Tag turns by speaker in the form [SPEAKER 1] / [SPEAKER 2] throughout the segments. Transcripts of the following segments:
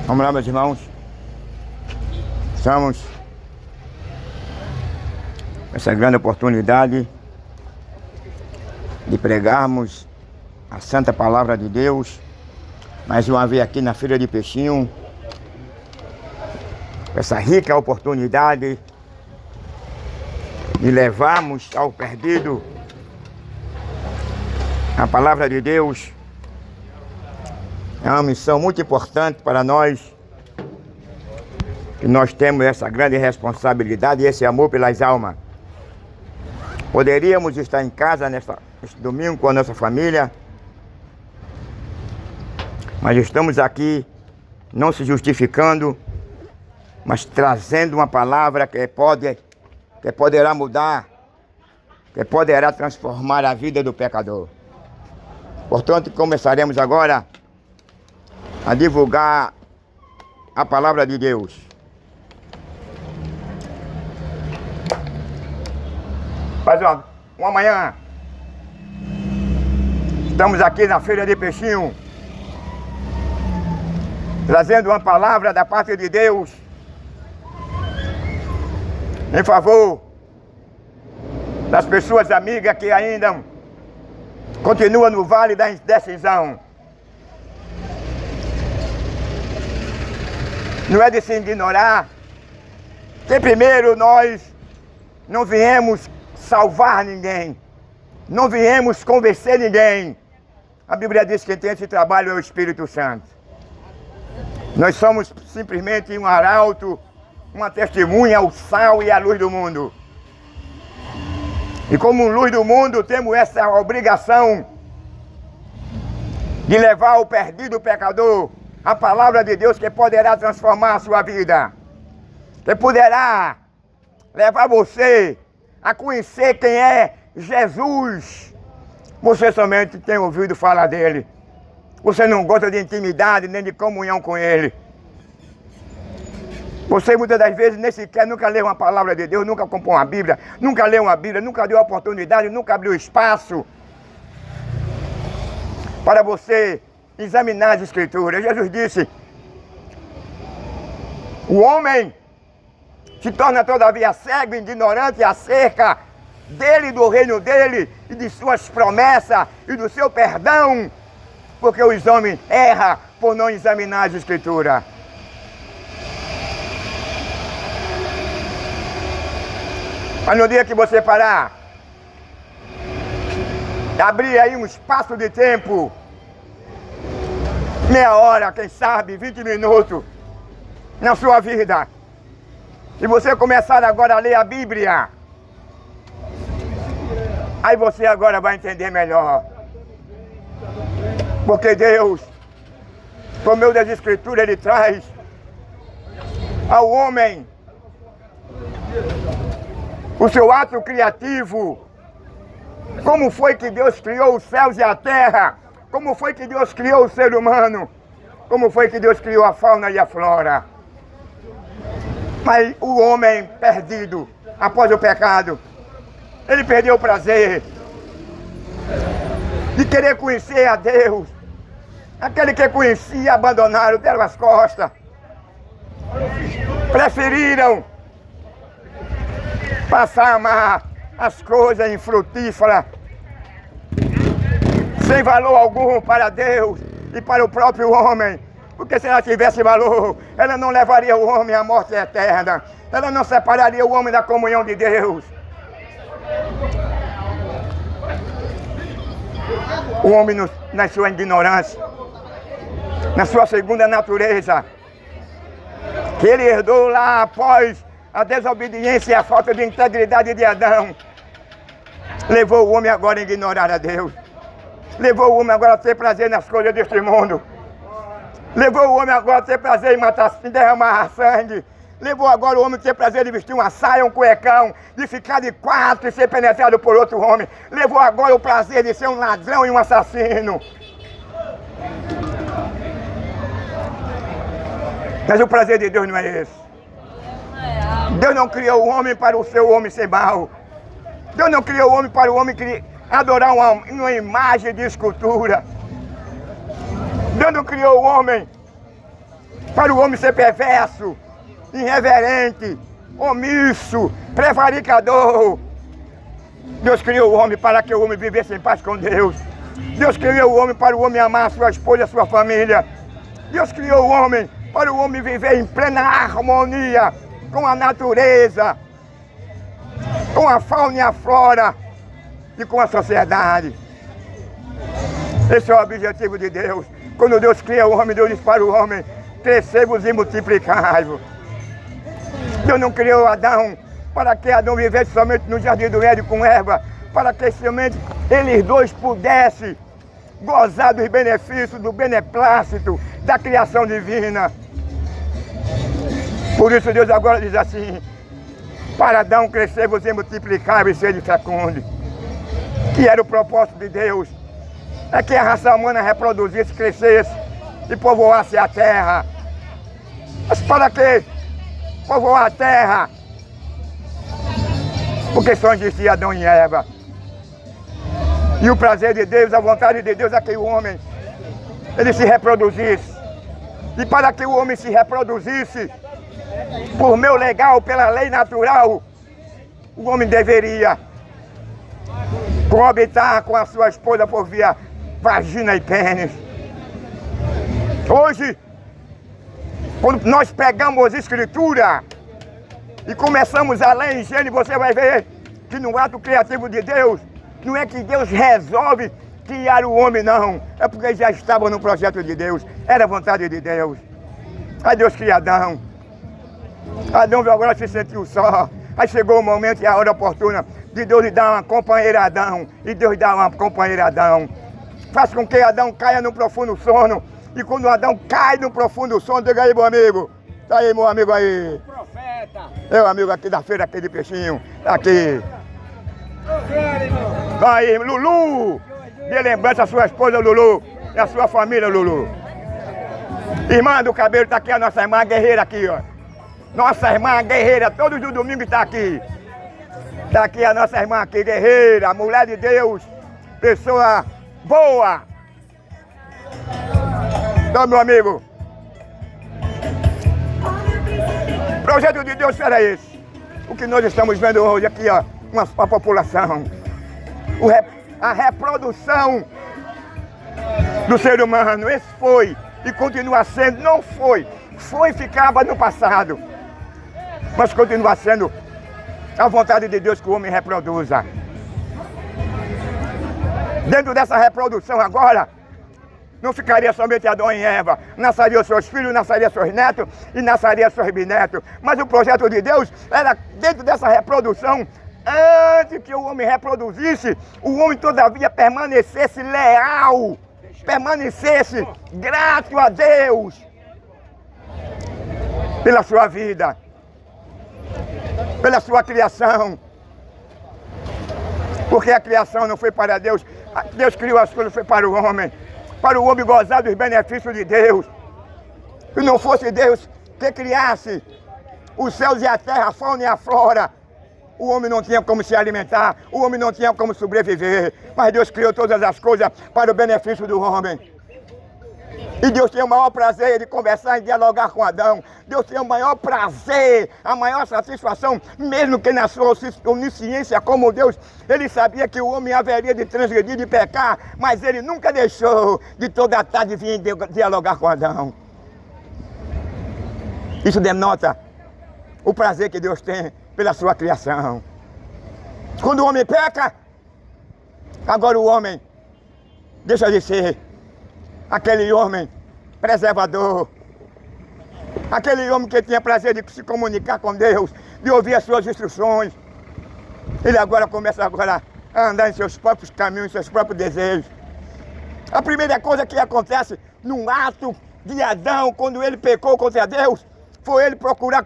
[SPEAKER 1] Vamos lá, meus irmãos. Estamos com essa grande oportunidade de pregarmos a Santa Palavra de Deus, mais uma vez aqui na Feira de Peixinho. Essa rica oportunidade de levarmos ao perdido a Palavra de Deus. É uma missão muito importante para nós, que nós temos essa grande responsabilidade e esse amor pelas almas. Poderíamos estar em casa neste domingo com a nossa família, mas estamos aqui não se justificando, mas trazendo uma palavra que poderá mudar, que poderá transformar a vida do pecador. Portanto, começaremos agora a divulgar a palavra de Deus. Mas ó, uma manhã estamos aqui na Feira de Peixinho, trazendo uma palavra da parte de Deus em favor das pessoas amigas que ainda continuam no vale da indecisão. Não é de se ignorar que primeiro nós não viemos salvar ninguém, não viemos convencer ninguém. A Bíblia diz que quem tem esse trabalho é o Espírito Santo. Nós somos simplesmente um arauto, uma testemunha, o sal e a luz do mundo. E como luz do mundo temos essa obrigação de levar o perdido o pecador a palavra de Deus, que poderá transformar a sua vida, que poderá levar você a conhecer quem é Jesus. Você somente tem ouvido falar dele, você não gosta de intimidade nem de comunhão com ele. Você muitas das vezes nem sequer nunca leu uma palavra de Deus, nunca comprou uma Bíblia, nunca leu uma Bíblia, nunca deu oportunidade, nunca abriu espaço para você examinar as Escrituras. Jesus disse: o homem se torna todavia cego, ignorante acerca dele, do reino dele e de suas promessas e do seu perdão, porque os homens erram por não examinar as Escrituras. Mas no dia que você parar, abrir aí um espaço de tempo, meia hora, quem sabe, 20 minutos na sua vida, e você começar agora a ler a Bíblia, aí você agora vai entender melhor. Porque Deus, por meio das Escrituras, Ele traz ao homem o seu ato criativo. Como foi que Deus criou os céus e a terra? Como foi que Deus criou o ser humano? Como foi que Deus criou a fauna e a flora? Mas o homem perdido, após o pecado, ele perdeu o prazer de querer conhecer a Deus. Aquele que conhecia, abandonaram, deram as costas. Preferiram passar a amar as coisas infrutíferas, sem valor algum para Deus e para o próprio homem. Porque se ela tivesse valor, ela não levaria o homem à morte eterna. Ela não separaria o homem da comunhão de Deus. O homem, na sua ignorância, na sua segunda natureza, que ele herdou lá após a desobediência e a falta de integridade de Adão, levou o homem agora a ignorar a Deus. Levou o homem agora a ter prazer nas coisas deste mundo. Levou o homem agora a ter prazer em matar, em derramar sangue. Levou agora o homem a ter prazer de vestir uma saia, um cuecão, de ficar de quatro e ser penetrado por outro homem. Levou agora o prazer de ser um ladrão e um assassino. Mas o prazer de Deus não é esse. Deus não criou o homem para o seu homem ser mau. Deus não criou o homem para o homem adorar uma imagem de escultura. Deus não criou o homem para o homem ser perverso, irreverente, omisso, prevaricador. Deus criou o homem para que o homem vivesse em paz com Deus. Deus criou o homem para o homem amar a sua esposa e a sua família. Deus criou o homem para o homem viver em plena harmonia com a natureza, com a fauna e a flora e com a sociedade. Esse é o objetivo de Deus. Quando Deus cria o homem, Deus diz para o homem: crescei-vos e multiplicai-vos. Deus não criou Adão para que Adão vivesse somente no jardim do Éden com Eva, para que somente eles dois pudessem gozar dos benefícios, do beneplácito da criação divina. Por isso Deus agora diz assim: para Adão crescer-vos e multiplicar-vos e serem fecundos. Que era o propósito de Deus, é que a raça humana reproduzisse, crescesse e povoasse a terra. Mas para que povoar a terra? Porque só existia Adão e Eva. E o prazer de Deus, a vontade de Deus é que o homem, ele se reproduzisse. E para que o homem se reproduzisse, por meio legal, pela lei natural, o homem deveria coabitar com a sua esposa por via vagina e pênis. Hoje, quando nós pegamos as escrituras e começamos a ler em Gênesis, você vai ver que no ato criativo de Deus, não é que Deus resolve criar o homem, não. É porque já estava no projeto de Deus, era a vontade de Deus. Aí Deus cria Adão. Adão agora se sentiu só. Aí chegou o momento e a hora oportuna de Deus lhe dar uma companheira a Adão. E Deus dá uma companheira a Adão. Faz com que Adão caia num profundo sono. E quando Adão cai num profundo sono, diga aí, meu amigo. Tá aí, meu amigo aí. Profeta. É o amigo aqui da feira, aqui de peixinho. Tá aqui. Tá aí, Lulu. Dê lembrança a sua esposa, Lulu. E a sua família, Lulu. Irmã do cabelo, tá aqui a nossa irmã guerreira aqui, ó. Nossa irmã guerreira, todos os domingos está aqui. Está aqui a nossa irmã aqui, guerreira, mulher de Deus, pessoa boa. Então, meu amigo, o projeto de Deus era esse. O que nós estamos vendo hoje aqui, ó, uma população. A reprodução do ser humano, esse foi e continua sendo, não foi. Foi e ficava no passado. Mas continua sendo a vontade de Deus que o homem reproduza. Dentro dessa reprodução agora, não ficaria somente Adão e Eva. Nasceriam seus filhos, nasceriam seus netos e nasceriam seus bisnetos. Mas o projeto de Deus era dentro dessa reprodução, antes que o homem reproduzisse, o homem todavia permanecesse leal, permanecesse grato a Deus pela sua vida, pela sua criação. Porque a criação não foi para Deus. Deus criou as coisas, foi para o homem gozar dos benefícios de Deus. Se não fosse Deus que criasse os céus e a terra, a fauna e a flora, o homem não tinha como se alimentar, o homem não tinha como sobreviver. Mas Deus criou todas as coisas para o benefício do homem. E Deus tem o maior prazer de conversar e dialogar com Adão. Deus tem o maior prazer, a maior satisfação, mesmo que na sua onisciência como Deus, ele sabia que o homem haveria de transgredir, de pecar, mas ele nunca deixou de toda a tarde vir dialogar com Adão. Isso denota o prazer que Deus tem pela sua criação. Quando o homem peca, agora o homem deixa de ser aquele homem preservador, aquele homem que tinha prazer de se comunicar com Deus, de ouvir as suas instruções. Ele agora começa a andar em seus próprios caminhos, em seus próprios desejos. A primeira coisa que acontece num ato de Adão, quando ele pecou contra Deus, foi ele procurar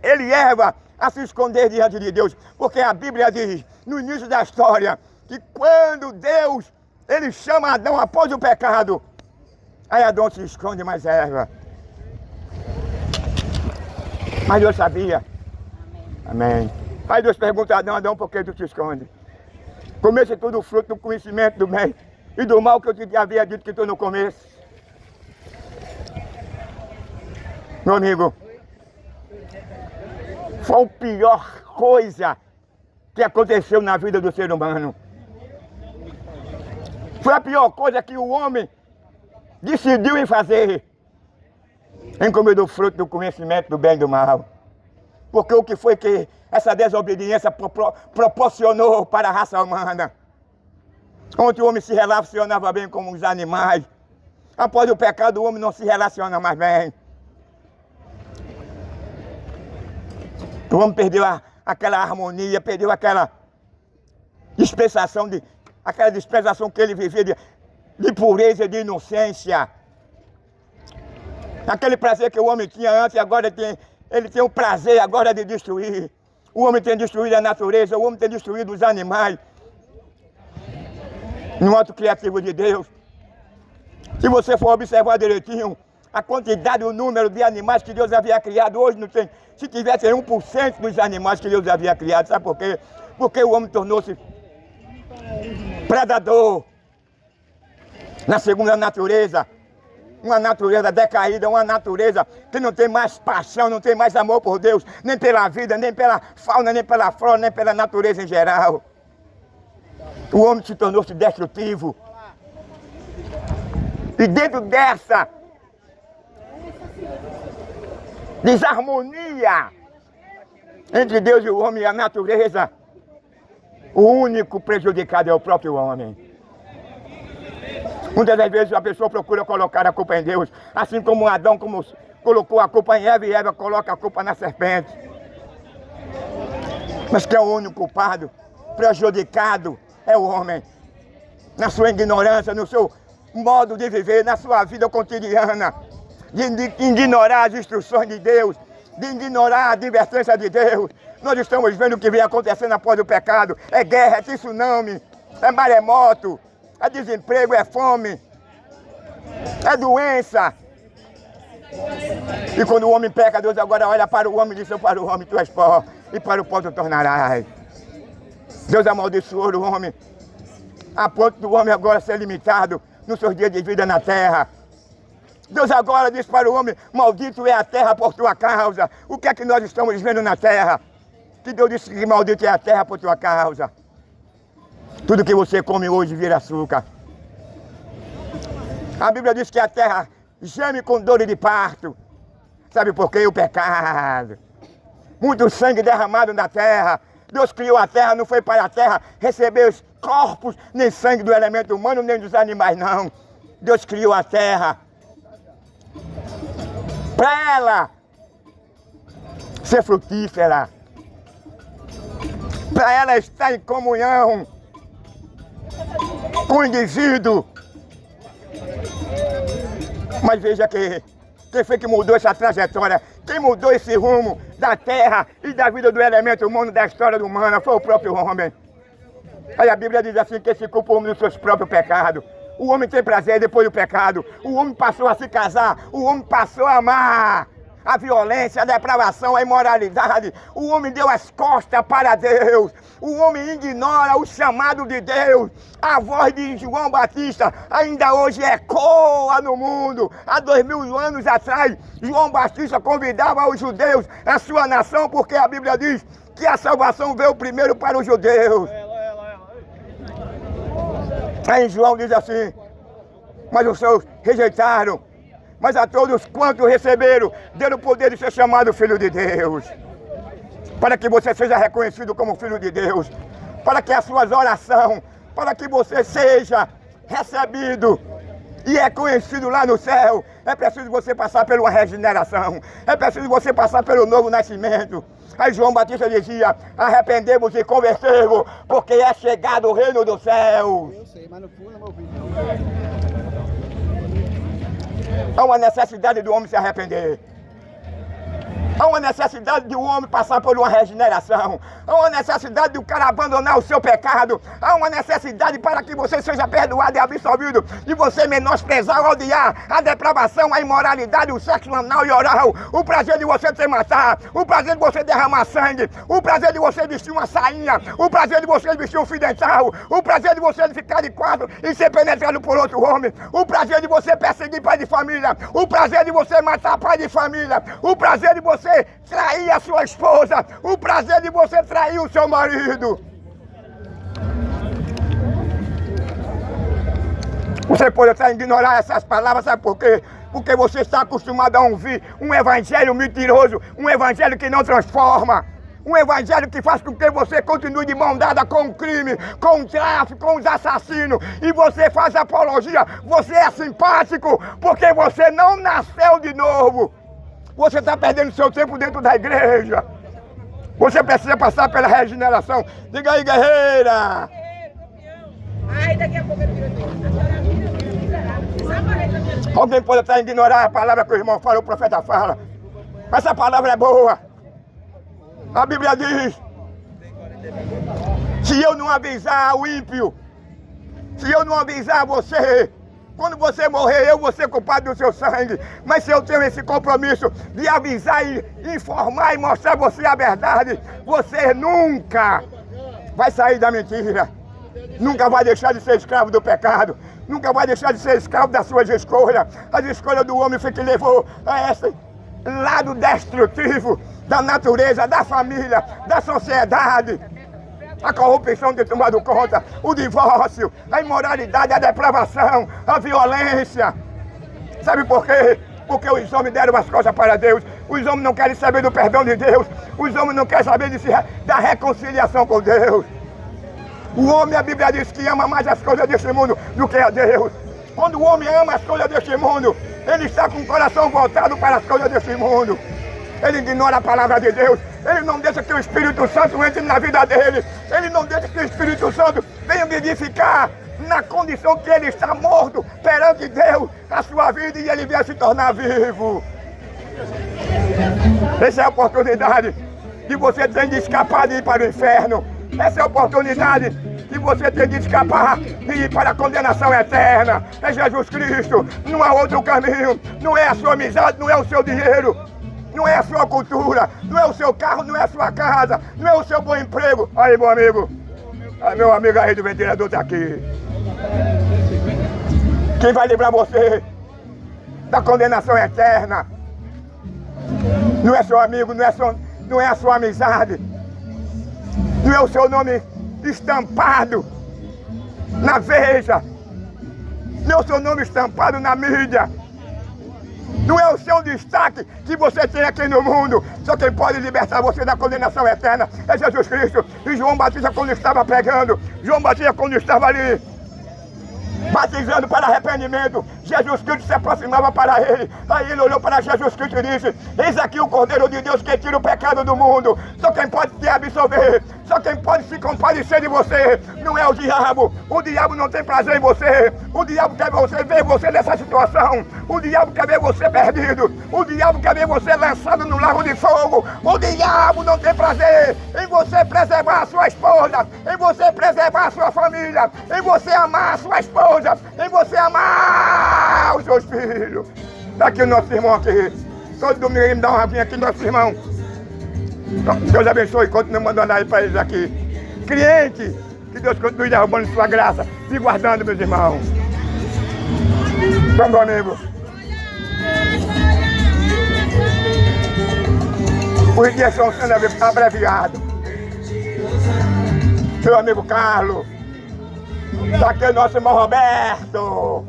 [SPEAKER 1] ele e Eva a se esconder diante de Deus. Porque a Bíblia diz, no início da história, que quando Deus, ele chama Adão após o pecado, aí Adão se esconde, mais Eva. Mas Deus sabia. Amém. Aí Deus pergunta a Adão, Adão, por que tu te esconde? Comesse tudo o fruto do conhecimento do bem e do mal que eu te havia dito que tu não comesse. Meu amigo, foi a pior coisa que aconteceu na vida do ser humano. Foi a pior coisa que o homem decidiu em fazer, em comer do fruto do conhecimento do bem e do mal. Porque o que foi que essa desobediência proporcionou para a raça humana? Onde o homem se relacionava bem com os animais. Após o pecado, o homem não se relaciona mais bem. O homem perdeu aquela harmonia, perdeu aquela dispensação, aquela dispensação que ele vivia de pureza, de inocência. Aquele prazer que o homem tinha antes, agora ele tem o prazer agora de destruir. O homem tem destruído a natureza, o homem tem destruído os animais. No ato criativo de Deus. Se você for observar direitinho, a quantidade, o número de animais que Deus havia criado, hoje não tem. Se tivesse 1% dos animais que Deus havia criado, sabe por quê? Porque o homem tornou-se predador na segunda natureza. Uma natureza decaída, uma natureza que não tem mais paixão, não tem mais amor por Deus, nem pela vida, nem pela fauna, nem pela flora, nem pela natureza em geral. O homem se tornou-se destrutivo. E dentro dessa desarmonia entre Deus e o homem e a natureza, o único prejudicado é o próprio homem. Muitas das vezes a pessoa procura colocar a culpa em Deus, assim como Adão colocou a culpa em Eva e Eva coloca a culpa na serpente. Mas que é o único culpado, prejudicado, é o homem. Na sua ignorância, no seu modo de viver, na sua vida cotidiana, de ignorar as instruções de Deus, de ignorar a advertência de Deus. Nós estamos vendo o que vem acontecendo após o pecado. É guerra, é tsunami, é maremoto, é desemprego, é fome, é doença. E quando o homem peca, Deus agora olha para o homem e diz, para o homem tu és pó, e para o pó tu tornarás. Deus amaldiçoou o homem, a ponto do homem agora ser limitado nos seus dias de vida na terra. Deus agora diz para o homem, maldito é a terra por tua causa. O que é que nós estamos vendo na terra? Que Deus disse que maldito é a terra por tua causa. Tudo que você come hoje vira açúcar. A Bíblia diz que a terra geme com dor de parto. Sabe por quê? O pecado. Muito sangue derramado na terra. Deus criou a terra, não foi para a terra receber os corpos, nem sangue do elemento humano, nem dos animais, não. Deus criou a terra para ela ser frutífera, para ela estar em comunhão com o indivíduo. Mas veja quem foi que mudou essa trajetória, quem mudou esse rumo da terra e da vida do elemento humano, da história humana, foi o próprio homem. Aí a Bíblia diz assim, que se culpa o homem dos seus próprios pecados. O homem tem prazer depois do pecado. O homem passou a se casar. O homem passou a amar a violência, a depravação, a imoralidade. O homem deu as costas para Deus. O homem ignora o chamado de Deus. A voz de João Batista ainda hoje ecoa no mundo. Há 2000 anos atrás, João Batista convidava os judeus, a sua nação, porque a Bíblia diz que a salvação veio primeiro para os judeus. Aí João diz assim, mas os seus rejeitaram, mas a todos quantos receberam, deram o poder de ser chamado filho de Deus. Para que você seja reconhecido como filho de Deus, para que as suas orações, para que você seja recebido e é conhecido lá no céu, é preciso você passar por uma regeneração, é preciso você passar pelo novo nascimento. Aí João Batista dizia: arrependemos e convertemos, porque é chegado o reino dos céus.
[SPEAKER 2] Eu sei, mas no fundo não ouvi.
[SPEAKER 1] Há uma necessidade do homem se arrepender. Há uma necessidade de um homem passar por uma regeneração. Há uma necessidade do cara abandonar o seu pecado. Há uma necessidade para que você seja perdoado e absolvido. De você menosprezar, odiar a depravação, a imoralidade, o sexo anal e oral. O prazer de você se matar. O prazer de você derramar sangue. O prazer de você vestir uma sainha. O prazer de você vestir um fio dental. O prazer de você ficar de quatro e ser penetrado por outro homem. O prazer de você perseguir pai de família. O prazer de você matar pai de família. O prazer de você trair a sua esposa, o prazer de você trair o seu marido. Você pode até ignorar essas palavras, sabe por quê? Porque você está acostumado a ouvir um evangelho mentiroso, um evangelho que não transforma. Um evangelho que faz com que você continue de mão dada com o crime, com o tráfico, com os assassinos. E você faz apologia, você é simpático, porque você não nasceu de novo. Você está perdendo seu tempo dentro da igreja. Você precisa passar pela regeneração. Diga aí, guerreira.
[SPEAKER 3] Ai, daqui a pouco eu viro.
[SPEAKER 1] Alguém pode até ignorar a palavra que o irmão fala, o profeta fala. Essa palavra é boa. A Bíblia diz: se eu não avisar o ímpio, se eu não avisar você, quando você morrer, eu vou ser culpado do seu sangue. Mas se eu tenho esse compromisso de avisar e informar e mostrar a você a verdade, você nunca vai sair da mentira. Nunca vai deixar de ser escravo do pecado. Nunca vai deixar de ser escravo das suas escolhas. As escolhas do homem foi que levou a esse lado destrutivo da natureza, da família, da sociedade. A corrupção tem tomado conta, o divórcio, a imoralidade, a depravação, a violência. Sabe por quê? Porque os homens deram as costas para Deus. Os homens não querem saber do perdão de Deus. Os homens não querem saber da reconciliação com Deus. O homem, a Bíblia diz que ama mais as coisas deste mundo do que a Deus. Quando o homem ama as coisas deste mundo, ele está com o coração voltado para as coisas deste mundo. Ele ignora a palavra de Deus. Ele não deixa que o Espírito Santo entre na vida dele. Ele não deixa que o Espírito Santo venha vivificar na condição que ele está morto perante Deus a sua vida e ele venha se tornar vivo. Essa é a oportunidade de você ter de escapar de ir para o inferno. Essa é a oportunidade que você tem de escapar de ir para a condenação eterna. É Jesus Cristo. Não há outro caminho. Não é a sua amizade, não é o seu dinheiro. Não é a sua cultura, não é o seu carro, não é a sua casa, não é o seu bom emprego. Aí, meu amigo. Aí, meu amigo aí do ventilador está aqui. Quem vai livrar você da condenação eterna? Não é seu amigo, não é a sua amizade. Não é o seu nome estampado na Veja. Não é o seu nome estampado na mídia. Não é o seu destaque que você tem aqui no mundo. Só quem pode libertar você da condenação eterna é Jesus Cristo. E João Batista, quando estava pregando, João Batista, quando estava ali batizando para arrependimento, Jesus Cristo se aproximava para ele. Aí ele olhou para Jesus Cristo e disse: eis aqui o Cordeiro de Deus que tira o pecado do mundo. Só quem pode te absolver, só quem pode se compadecer de você não é o diabo. O diabo não tem prazer em você. O diabo quer ver você nessa situação. O diabo quer ver você perdido. O diabo quer ver você lançado no lago de fogo. O diabo não tem prazer em você preservar a sua esposa, em você preservar a sua família, em você amar a sua esposa, em você amar os seus filhos. Tá aqui o nosso irmão aqui. Todo domingo ele me dá uma aguinha aqui, nosso irmão. Deus abençoe e continue mandando aí para eles aqui. Cliente, que Deus continue derrubando sua graça e guardando, meus irmãos. Vamos, amigo. Os dias estão sendo abreviados. Meu amigo Carlos. Está aqui o nosso irmão Roberto.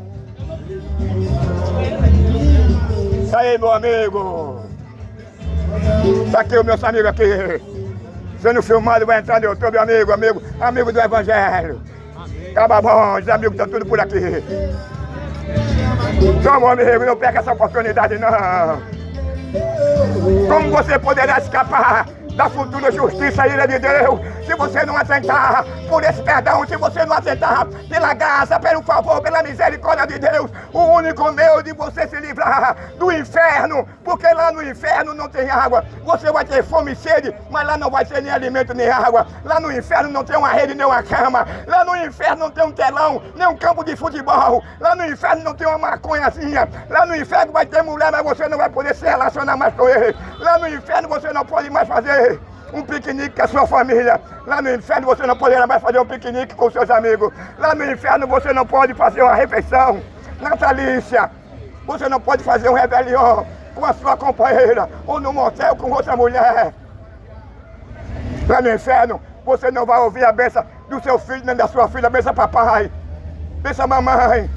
[SPEAKER 1] Isso aí, meu amigo. Está aqui o meu amigo aqui. Sendo filmado, vai entrar no YouTube, amigo do Evangelho. Amém. Acaba bom, os amigos estão tudo por aqui. Toma, amigo, não perca essa oportunidade, não. Como você poderá escapar da futura justiça e ira de Deus se você não atentar por esse perdão, se você não atentar pela graça, pelo favor, pela misericórdia de Deus? O único meio de você se livrar do inferno, porque lá no inferno não tem água. Você vai ter fome e sede, mas lá não vai ter nem alimento nem água. Lá no inferno não tem uma rede nem uma cama. Lá no inferno não tem um telão, nem um campo de futebol. Lá no inferno não tem uma maconhazinha. Lá no inferno vai ter mulher, mas você não vai poder se relacionar mais com ele. Lá no inferno você não pode mais fazer um piquenique com a sua família. Lá no inferno você não poderá mais fazer um piquenique com seus amigos. Lá no inferno você não pode fazer uma refeição natalícia. Você não pode fazer um rebelião com a sua companheira ou no motel com outra mulher. Lá no inferno você não vai ouvir a bênção do seu filho nem da sua filha. Bença papai, bença mamãe.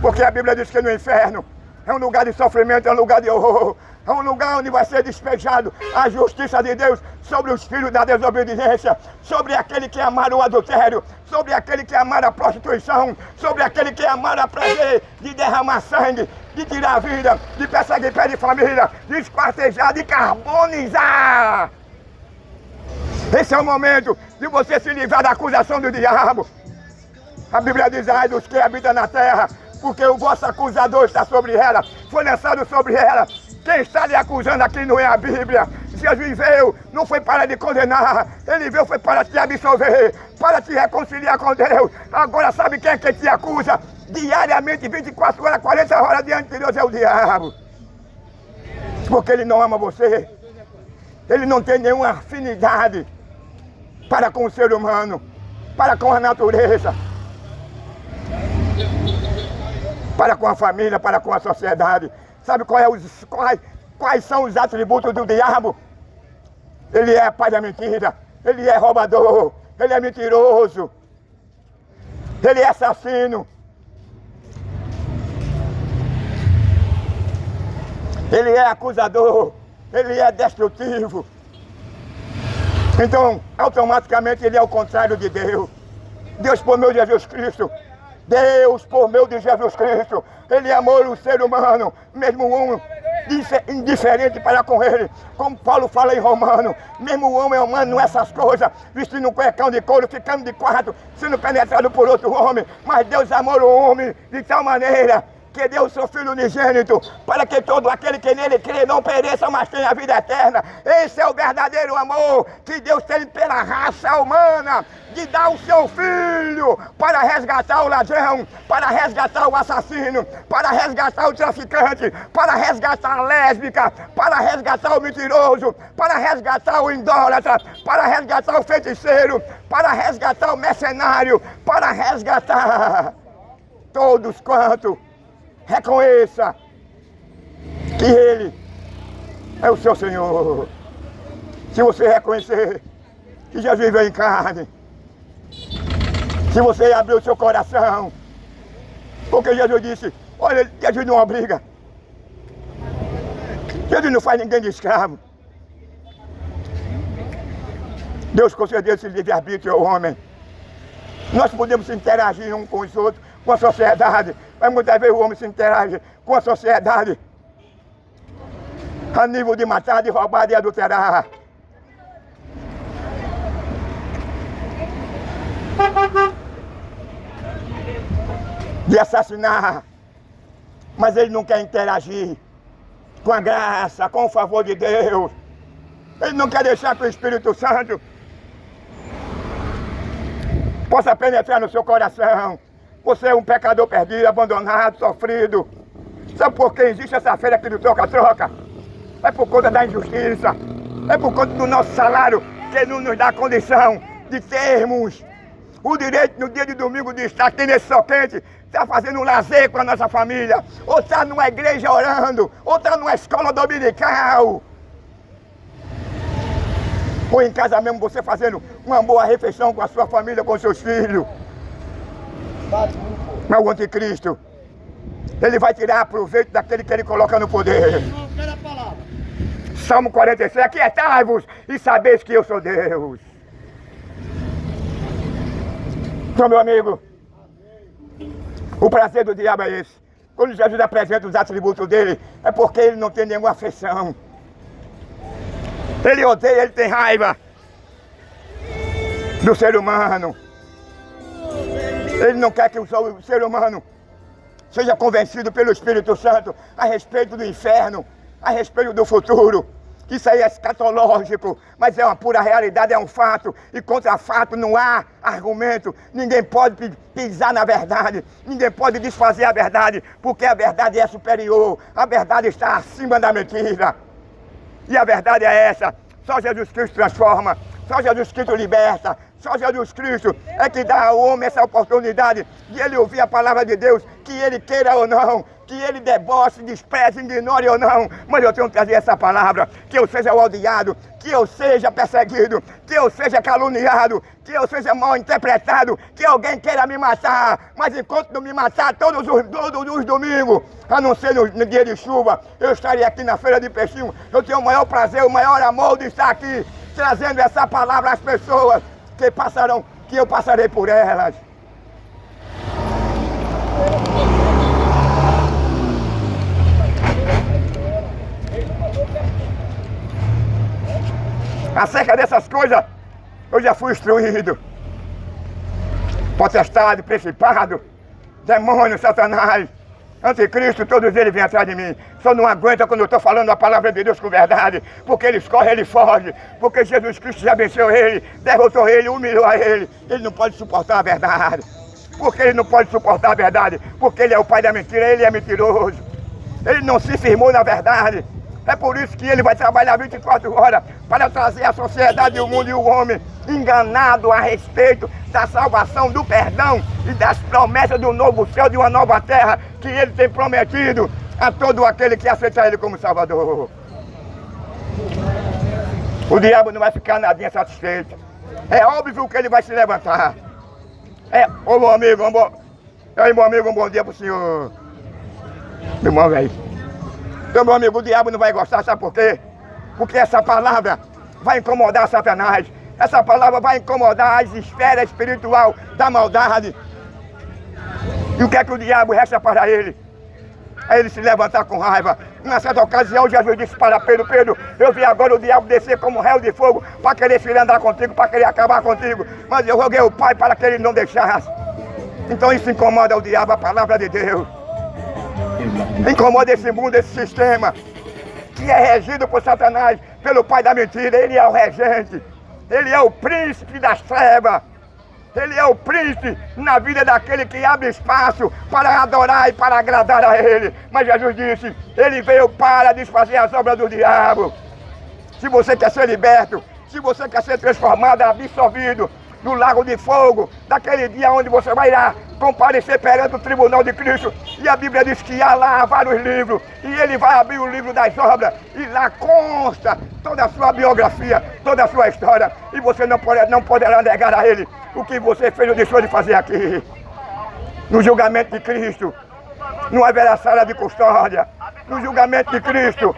[SPEAKER 1] Porque a Bíblia diz que no inferno é um lugar de sofrimento, é um lugar de horror. É um lugar onde vai ser despejado a justiça de Deus sobre os filhos da desobediência, sobre aquele que amaram o adultério, sobre aquele que amaram a prostituição, sobre aquele que amaram a prazer de derramar sangue, de tirar a vida, de perseguir pé de família, de esquartejar, de carbonizar. Esse é o momento de você se livrar da acusação do diabo. A Bíblia diz: ai dos que habitam na terra, porque o vosso acusador está sobre ela, foi lançado sobre ela. Quem está lhe acusando aqui não é a Bíblia. Jesus veio, não foi para lhe condenar, ele veio foi para te absolver, para te reconciliar com Deus. Agora sabe quem é que te acusa? Diariamente, 24 horas, 40 horas diante de Deus é o diabo. Porque ele não ama você. Ele não tem nenhuma afinidade para com o ser humano, para com a natureza, para com a família, para com a sociedade. Sabe quais são os atributos do diabo? Ele é pai da mentira, ele é roubador, ele é mentiroso, ele é assassino, ele é acusador, ele é destrutivo. Então, automaticamente ele é o contrário de Deus. Deus por meio de Jesus Cristo. Deus, por meio de Jesus Cristo, ele amou o ser humano, mesmo um indiferente para com ele. Como Paulo fala em Romano, mesmo o homem humano, essas coisas, vestindo um cuecão de couro, ficando de quarto, sendo penetrado por outro homem. Mas Deus amou o homem de tal maneira que deu o seu Filho unigênito, para que todo aquele que nele crê não pereça, mas tenha a vida eterna. Esse é o verdadeiro amor que Deus tem pela raça humana, de dar o seu Filho para resgatar o ladrão, para resgatar o assassino, para resgatar o traficante, para resgatar a lésbica, para resgatar o mentiroso, para resgatar o idólatra, para resgatar o feiticeiro, para resgatar o mercenário, para resgatar todos quanto reconheça que Ele é o seu Senhor. Se você reconhecer que Jesus veio em carne, se você abrir o seu coração, porque Jesus disse, olha, Jesus não obriga, Jesus não faz ninguém de escravo. Deus concedeu esse livre-arbítrio ao homem. Nós podemos interagir uns com os outros, com a sociedade, mas muitas vezes o homem se interage com a sociedade a nível de matar, de roubar, de adulterar. De assassinar. Mas ele não quer interagir com a graça, com o favor de Deus. Ele não quer deixar que o Espírito Santo possa penetrar no seu coração. Você é um pecador perdido, abandonado, sofrido. Sabe por que existe essa feira aqui do troca-troca? É por conta da injustiça. É por conta do nosso salário que não nos dá condição de termos o direito no dia de domingo de estar aqui nesse sol quente, estar fazendo um lazer com a nossa família, ou estar numa igreja orando, ou estar numa escola dominical. Ou em casa mesmo você fazendo uma boa refeição com a sua família, com seus filhos. Mas o anticristo, ele vai tirar proveito daquele que ele coloca no poder. Salmo 46, aquietai-vos e sabeis que eu sou Deus. Então, meu amigo, o prazer do diabo é esse. Quando Jesus apresenta os atributos dele, é porque ele não tem nenhuma afeição. Ele odeia, ele tem raiva do ser humano. Ele não quer que o ser humano seja convencido pelo Espírito Santo a respeito do inferno, a respeito do futuro. Isso aí é escatológico, mas é uma pura realidade, é um fato. E contra fato não há argumento. Ninguém pode pisar na verdade, ninguém pode desfazer a verdade, porque a verdade é superior, a verdade está acima da mentira. E a verdade é essa: só Jesus Cristo transforma, só Jesus Cristo liberta, só Jesus Cristo é que dá ao homem essa oportunidade de ele ouvir a palavra de Deus, que ele queira ou não, que ele deboche, despreze, ignore ou não. Mas eu tenho que trazer essa palavra: que eu seja odiado, que eu seja perseguido, que eu seja caluniado, que eu seja mal interpretado, que alguém queira me matar, mas enquanto não me matar todos os domingos, a não ser no dia de chuva, eu estarei aqui na feira de peixinho. Eu tenho o maior prazer, o maior amor de estar aqui, trazendo essa palavra às pessoas que passarão, que eu passarei por elas. Acerca dessas coisas, eu já fui instruído. Potestade, principado, demônio, Satanás, anticristo, todos eles vêm atrás de mim. Só não aguenta quando eu estou falando a palavra de Deus com verdade, porque eles correm, ele foge, porque Jesus Cristo já venceu ele, derrotou ele, humilhou a ele. Ele não pode suportar a verdade. Por que ele não pode suportar a verdade? Porque ele é o pai da mentira, ele é mentiroso. Ele não se firmou na verdade. É por isso que ele vai trabalhar 24 horas para trazer a sociedade, o mundo e o homem enganado a respeito da salvação, do perdão e das promessas do novo céu, de uma nova terra que ele tem prometido a todo aquele que aceitar ele como Salvador. O diabo não vai ficar nadinha satisfeito. É óbvio que ele vai se levantar. Ô meu amigo, um bom dia pro senhor. Meu irmão, velho. Então, meu amigo, o diabo não vai gostar, sabe por quê? Porque essa palavra vai incomodar Satanás. Essa palavra vai incomodar as esferas espirituais da maldade. E o que é que o diabo resta para ele? É ele se levantar com raiva. Numa certa ocasião, Jesus disse para Pedro: Pedro, eu vi agora o diabo descer como réu de fogo para querer se andar contigo, para querer acabar contigo. Mas eu roguei ao Pai para que ele não deixasse. Então isso incomoda o diabo, a palavra de Deus. Incomoda esse mundo, esse sistema que é regido por Satanás, pelo pai da mentira. Ele é o regente, ele é o príncipe das trevas, ele é o príncipe na vida daquele que abre espaço para adorar e para agradar a ele. Mas Jesus disse: ele veio para desfazer as obras do diabo. Se você quer ser liberto, se você quer ser transformado, absolvido do lago de fogo, daquele dia onde você vai lá comparecer perante o tribunal de Cristo, e a Bíblia diz que há lá vários livros, e ele vai abrir o livro das obras, e lá consta toda a sua biografia, toda a sua história, e você não poderá negar a ele o que você fez ou deixou de fazer aqui. No julgamento de Cristo não haverá sala de custódia. No julgamento de Cristo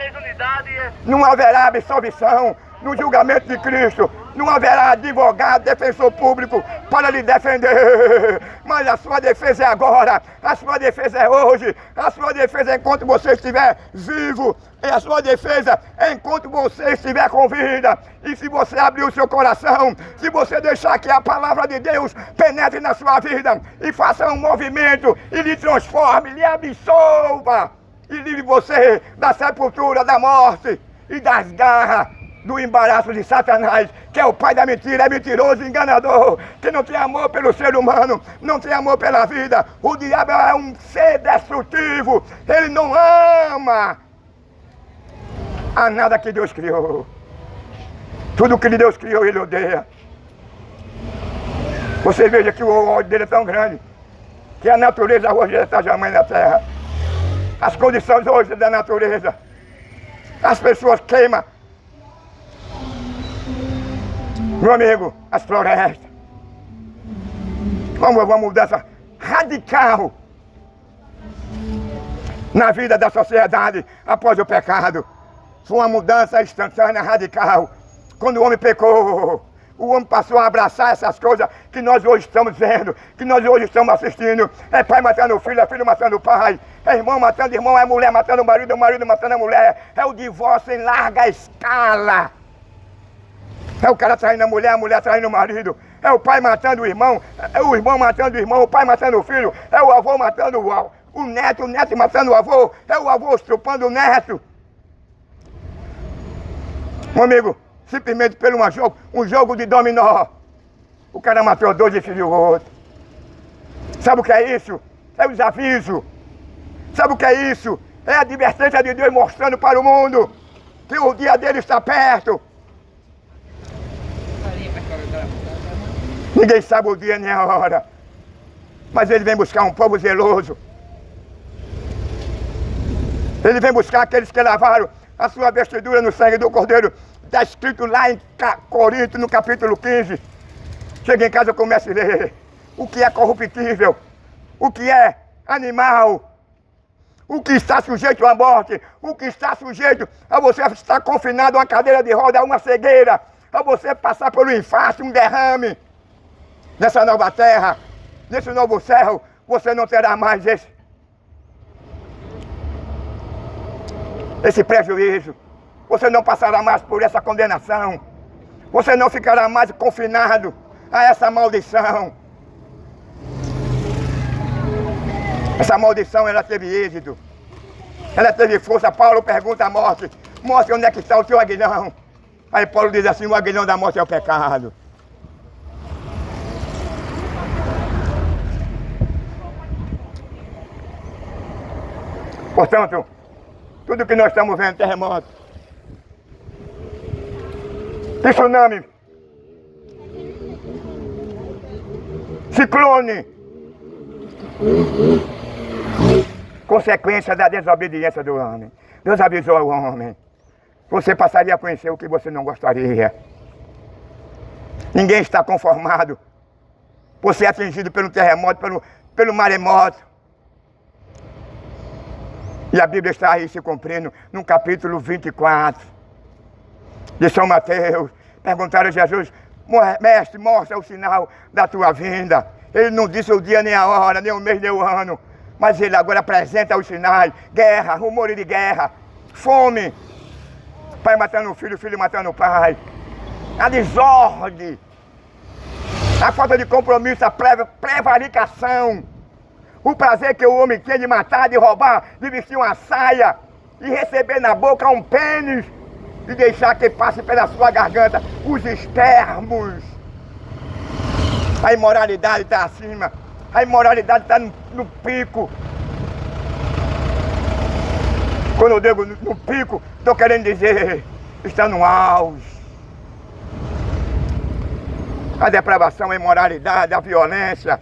[SPEAKER 1] não haverá absolvição. No julgamento de Cristo não haverá advogado, defensor público para lhe defender. Mas a sua defesa é agora, a sua defesa é hoje, a sua defesa é enquanto você estiver vivo, e a sua defesa é enquanto você estiver com vida. E se você abrir o seu coração, se você deixar que a palavra de Deus penetre na sua vida e faça um movimento e lhe transforme, lhe absolva e livre você da sepultura, da morte e das garras do embaraço de Satanás, que é o pai da mentira, é mentiroso, enganador, que não tem amor pelo ser humano, não tem amor pela vida. O diabo é um ser destrutivo, ele não ama a nada que Deus criou. Tudo que Deus criou, ele odeia. Você veja que o ódio dele é tão grande, que a natureza hoje está jamais na terra. As condições hoje da natureza, as pessoas queimam, meu amigo, as florestas. Uma mudança radical na vida da sociedade após o pecado. Foi uma mudança instantânea, radical. Quando o homem pecou, O homem passou a abraçar essas coisas que nós hoje estamos vendo, que nós hoje estamos assistindo. É pai matando o filho, é filho matando o pai, é irmão matando irmão, é mulher matando o marido matando a mulher. É o divórcio em larga escala. É o cara traindo a mulher traindo o marido. É o pai matando o irmão matando o irmão, o pai matando o filho. É o avô matando o neto matando o avô. É o avô estrupando o neto. Meu amigo, simplesmente pelo um jogo de dominó, o cara matou dois e feriu o outro. Sabe o que é isso? É os avisos. Sabe o que é isso? É a advertência de Deus mostrando para o mundo que o dia dele está perto. Ninguém sabe o dia nem a hora, mas ele vem buscar um povo zeloso. Ele vem buscar aqueles que lavaram a sua vestidura no sangue do Cordeiro. Está escrito lá em Coríntios, no capítulo 15. Chega em casa e começa a ler. O que é corruptível, o que é animal, o que está sujeito à morte, o que está sujeito a você estar confinado a uma cadeira de roda, a uma cegueira, a você passar pelo infarto, um derrame. Nessa nova terra, nesse novo céu, você não terá mais esse prejuízo. Você não passará mais por essa condenação. Você não ficará mais confinado a essa maldição. Essa maldição, ela teve êxito. Ela teve força. Paulo pergunta à morte: morte, onde é que está o teu aguilhão? Aí Paulo diz assim: o aguilhão da morte é o pecado. Portanto, tudo que nós estamos vendo, terremoto, tsunami, ciclone, consequência da desobediência do homem. Deus avisou ao homem: você passaria a conhecer o que você não gostaria. Ninguém está conformado por ser atingido pelo terremoto, pelo maremoto. E a Bíblia está aí se cumprindo no capítulo 24 de São Mateus. Perguntaram a Jesus: mestre, mostra o sinal da tua vinda. Ele não disse o dia, nem a hora, nem o mês, nem o ano. Mas ele agora apresenta os sinais: guerra, rumores de guerra, fome, pai matando o filho matando o pai, a desordem, a falta de compromisso, a prevaricação, o prazer que o homem tem de matar, de roubar, de vestir uma saia, de receber na boca um pênis, de deixar que passe pela sua garganta os espermos. A imoralidade está acima, a imoralidade está no pico. Quando eu digo no pico, estou querendo dizer, está no auge. A depravação, a imoralidade, a violência,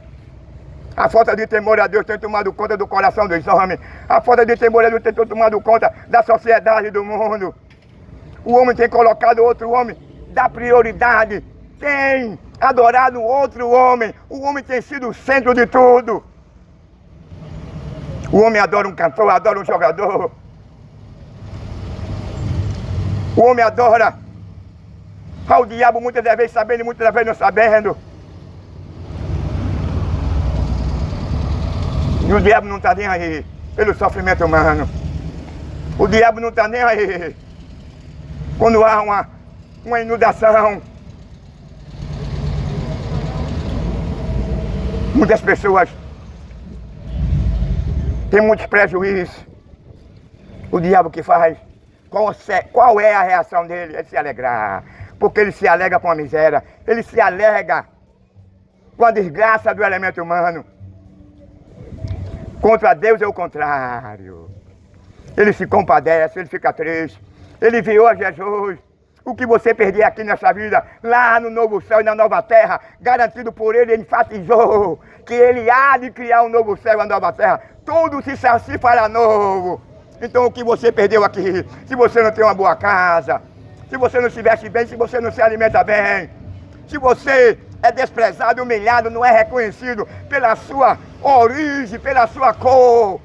[SPEAKER 1] a falta de temor a Deus tem tomado conta do coração dos homens. A falta de temor a Deus tem tomado conta da sociedade do mundo. O homem tem colocado outro homem da prioridade, tem adorado outro homem. O homem tem sido o centro de tudo. O homem adora um cantor, adora um jogador. O homem adora ao diabo, muitas das vezes sabendo e muitas das vezes não sabendo. E o diabo não está nem aí pelo sofrimento humano. O diabo não está nem aí quando há uma inundação. Muitas pessoas têm muitos prejuízos. O diabo que faz? Qual é a reação dele? Ele se alegrar. Porque ele se alega com a miséria. Ele se alega com a desgraça do elemento humano. Contra Deus é o contrário. Ele se compadece, ele fica triste. Ele enviou a Jesus. O que você perder aqui nessa vida, lá no novo céu e na nova terra, garantido por ele, ele enfatizou que ele há de criar um novo céu e uma nova terra. Tudo se fará novo. Então o que você perdeu aqui, se você não tem uma boa casa, se você não se veste bem, se você não se alimenta bem, se você é desprezado, humilhado, não é reconhecido pela sua origem, pela sua cor,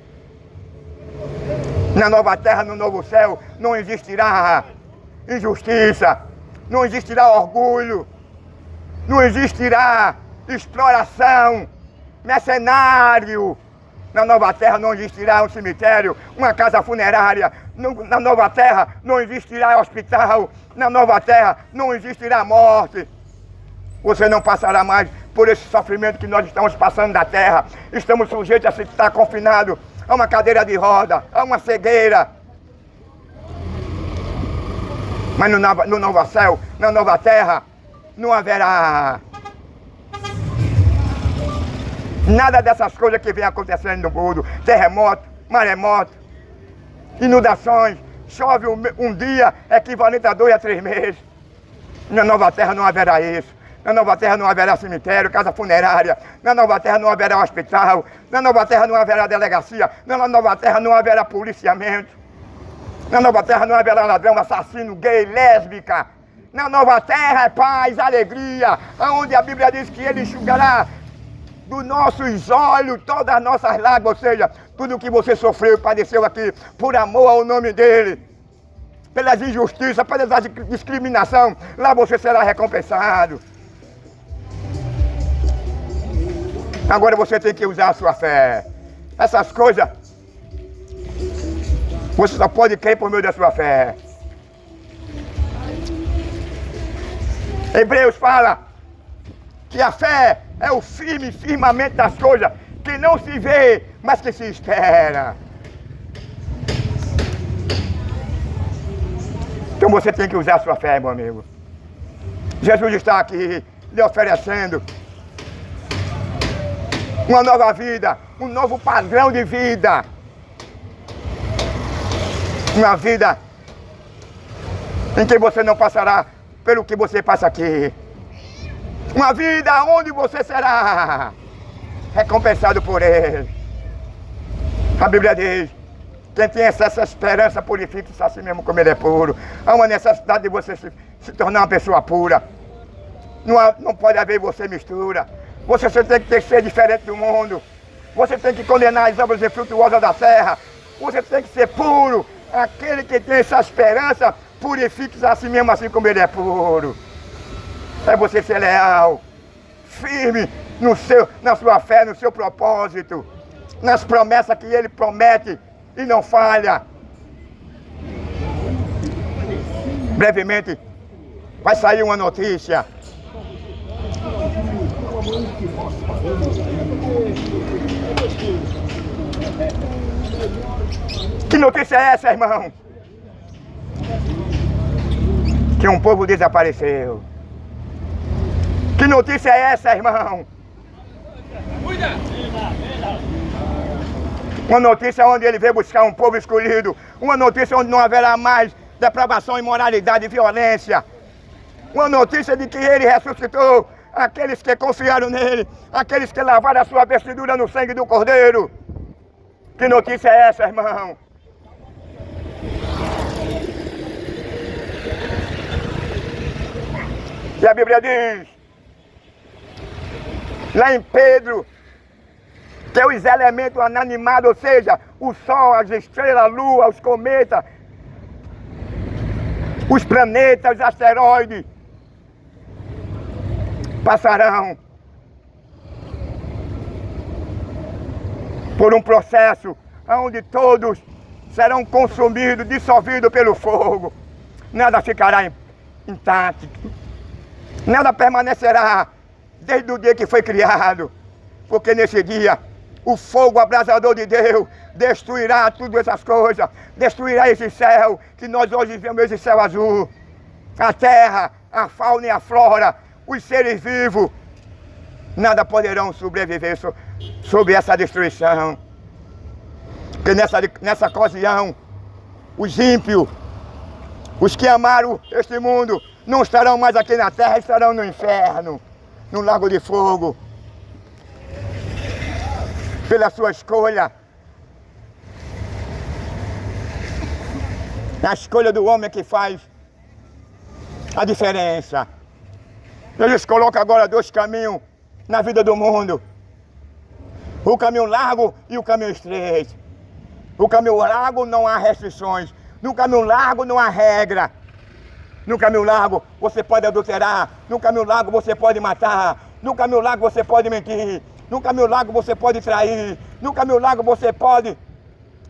[SPEAKER 1] na nova terra, no novo céu, não existirá injustiça, não existirá orgulho, não existirá exploração, mercenário. Na nova terra não existirá um cemitério, uma casa funerária. Na nova terra não existirá hospital. Na nova terra não existirá morte. Você não passará mais por esse sofrimento que nós estamos passando na terra. Estamos sujeitos a estar confinados a uma cadeira de roda, a uma cegueira. Mas no novo céu, na nova terra, não haverá nada dessas coisas que vem acontecendo no mundo. Terremoto, maremoto, inundações. Chove um dia equivalente a 2 a 3 meses. Na nova terra não haverá isso. Na nova terra não haverá cemitério, casa funerária. Na nova terra não haverá hospital. Na nova terra não haverá delegacia. Na nova terra não haverá policiamento. Na nova terra não haverá ladrão, assassino, gay, lésbica. Na nova terra é paz, alegria. Onde a Bíblia diz que Ele enxugará dos nossos olhos todas as nossas lágrimas. Ou seja, tudo que você sofreu e padeceu aqui por amor ao nome dEle, pelas injustiças, pelas discriminação, lá você será recompensado. Agora você tem que usar a sua fé. Essas coisas, você só pode crer por meio da sua fé. Hebreus fala que a fé é o firme firmamento das coisas que não se vê, mas que se espera. Então você tem que usar a sua fé, meu amigo. Jesus está aqui lhe oferecendo uma nova vida, um novo padrão de vida. Uma vida em que você não passará pelo que você passa aqui. Uma vida onde você será recompensado por Ele. A Bíblia diz: quem tem essa esperança purifica-se a si mesmo como ele é puro. Há uma necessidade de você se tornar uma pessoa pura. Não pode haver você mistura. Você tem que ser diferente do mundo. Você tem que condenar as obras infrutuosas da terra. Você tem que ser puro. Aquele que tem essa esperança, purifique-se a si mesmo assim como ele é puro. É você ser leal, firme na sua fé, no seu propósito, nas promessas que ele promete e não falha. Brevemente, vai sair uma notícia. Que notícia é essa, irmão? Que um povo desapareceu. Que notícia é essa, irmão? Uma notícia onde ele veio buscar um povo escolhido. Uma notícia onde não haverá mais depravação, imoralidade e violência. Uma notícia de que ele ressuscitou aqueles que confiaram nele, aqueles que lavaram a sua vestidura no sangue do Cordeiro. Que notícia é essa, irmão? E a Bíblia diz, lá em Pedro, que os elementos inanimados, ou seja, o sol, as estrelas, a lua, os cometas, os planetas, os asteroides, passarão por um processo onde todos serão consumidos, dissolvidos pelo fogo. Nada ficará intacto. Nada permanecerá desde o dia que foi criado. Porque nesse dia, o fogo abrasador de Deus destruirá todas essas coisas. Destruirá esse céu, que nós hoje vemos esse céu azul. A terra, a fauna e a flora, os seres vivos, nada poderão sobreviver sobre essa destruição. Porque nessa ocasião, os ímpios, os que amaram este mundo, não estarão mais aqui na terra, estarão no inferno, no lago de fogo. Pela sua escolha. É a escolha do homem que faz a diferença. Eles colocam agora 2 caminhos na vida do mundo. O caminho largo e o caminho estreito. O caminho largo não há restrições. No caminho largo não há regra. No caminho largo você pode adulterar. No caminho largo você pode matar. No caminho largo você pode mentir. No caminho largo você pode trair. No caminho largo você pode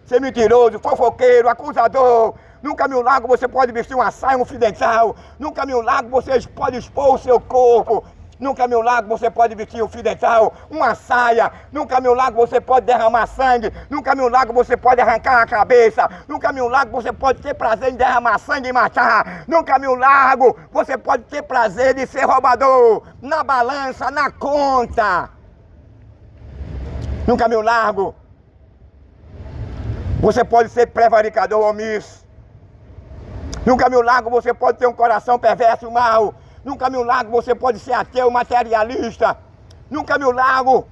[SPEAKER 1] ser mentiroso, fofoqueiro, acusador. No caminho largo você pode vestir uma saia, um fio dental. No caminho largo você pode expor o seu corpo. No caminho largo você pode vestir um fio dental, uma saia. No caminho largo você pode derramar sangue. No caminho largo você pode arrancar a cabeça. No caminho largo você pode ter prazer em derramar sangue e matar. No caminho largo você pode ter prazer de ser roubador. Na balança, na conta. No caminho largo você pode ser prevaricador omisso. No caminho largo você pode ter um coração perverso e mau. No caminho largo você pode ser ateu, materialista. No caminho largo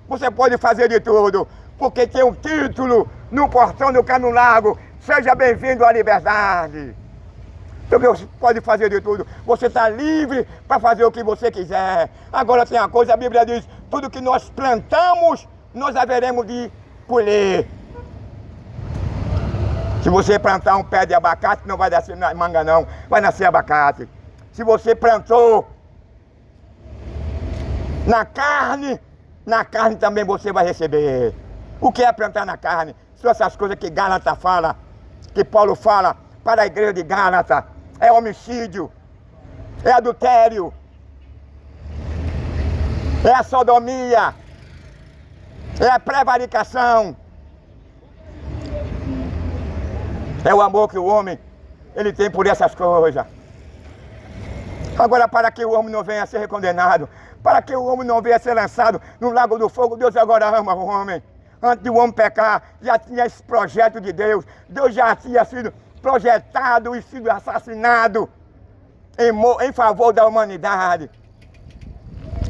[SPEAKER 1] você pode fazer de tudo, porque tem um título no portão do caminho largo: seja bem-vindo à liberdade. Então você pode fazer de tudo, você está livre para fazer o que você quiser. Agora tem uma coisa, a Bíblia diz: tudo que nós plantamos, nós haveremos de colher. Se você plantar um pé de abacate, não vai nascer manga não, vai nascer abacate. Se você plantou na carne também você vai receber. O que é plantar na carne? São essas coisas que Gálatas fala, que Paulo fala para a igreja de Gálatas. É homicídio, é adultério, é a sodomia, é a prevaricação. É o amor que o homem ele tem por essas coisas. Agora, para que o homem não venha a ser condenado, para que o homem não venha a ser lançado no lago do fogo, Deus agora ama o homem. Antes de o homem pecar, já tinha esse projeto de Deus. Deus já tinha sido projetado e sido assassinado em favor da humanidade.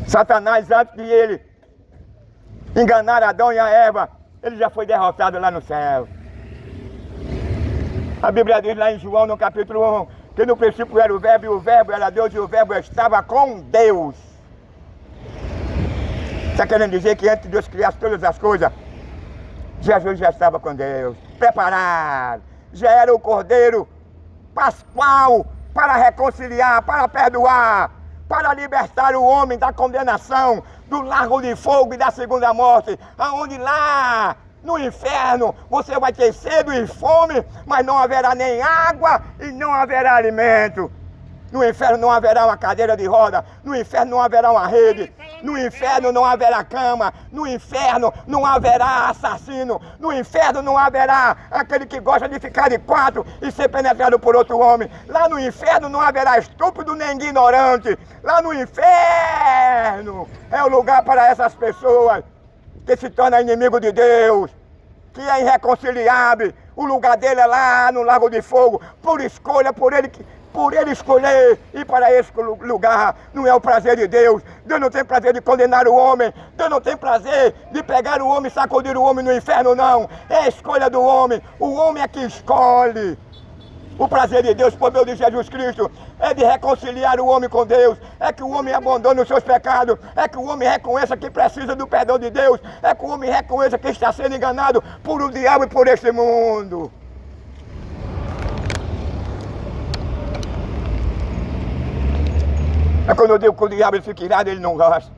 [SPEAKER 1] Satanás, antes de ele enganar Adão e a Eva, ele já foi derrotado lá no céu. A Bíblia diz lá em João, no capítulo 1, que no princípio era o Verbo, e o Verbo era Deus, e o Verbo estava com Deus. Está querendo dizer que antes de Deus criar todas as coisas, Jesus já estava com Deus, preparado. Já era o Cordeiro Pascual para reconciliar, para perdoar, para libertar o homem da condenação, do lago de fogo e da segunda morte, aonde lá no inferno você vai ter sede e fome, mas não haverá nem água e não haverá alimento. No inferno não haverá uma cadeira de roda, no inferno não haverá uma rede, no inferno não haverá cama, no inferno não haverá assassino, no inferno não haverá aquele que gosta de ficar de quatro e ser penetrado por outro homem. Lá no inferno não haverá estúpido nem ignorante. Lá no inferno é o lugar para essas pessoas que se torna inimigo de Deus, que é irreconciliável. O lugar dele é lá no lago de fogo, por escolha, por ele escolher ir para esse lugar. Não é o prazer de Deus. Deus não tem prazer de condenar o homem. Deus não tem prazer de pegar o homem e sacudir o homem no inferno, não. É a escolha do homem. O homem é que escolhe. O prazer de Deus, por meio de Jesus Cristo, é de reconciliar o homem com Deus. É que o homem abandone os seus pecados. É que o homem reconheça que precisa do perdão de Deus. É que o homem reconheça que está sendo enganado por o diabo e por este mundo. É quando eu digo que o diabo ele fica irado, ele não gosta.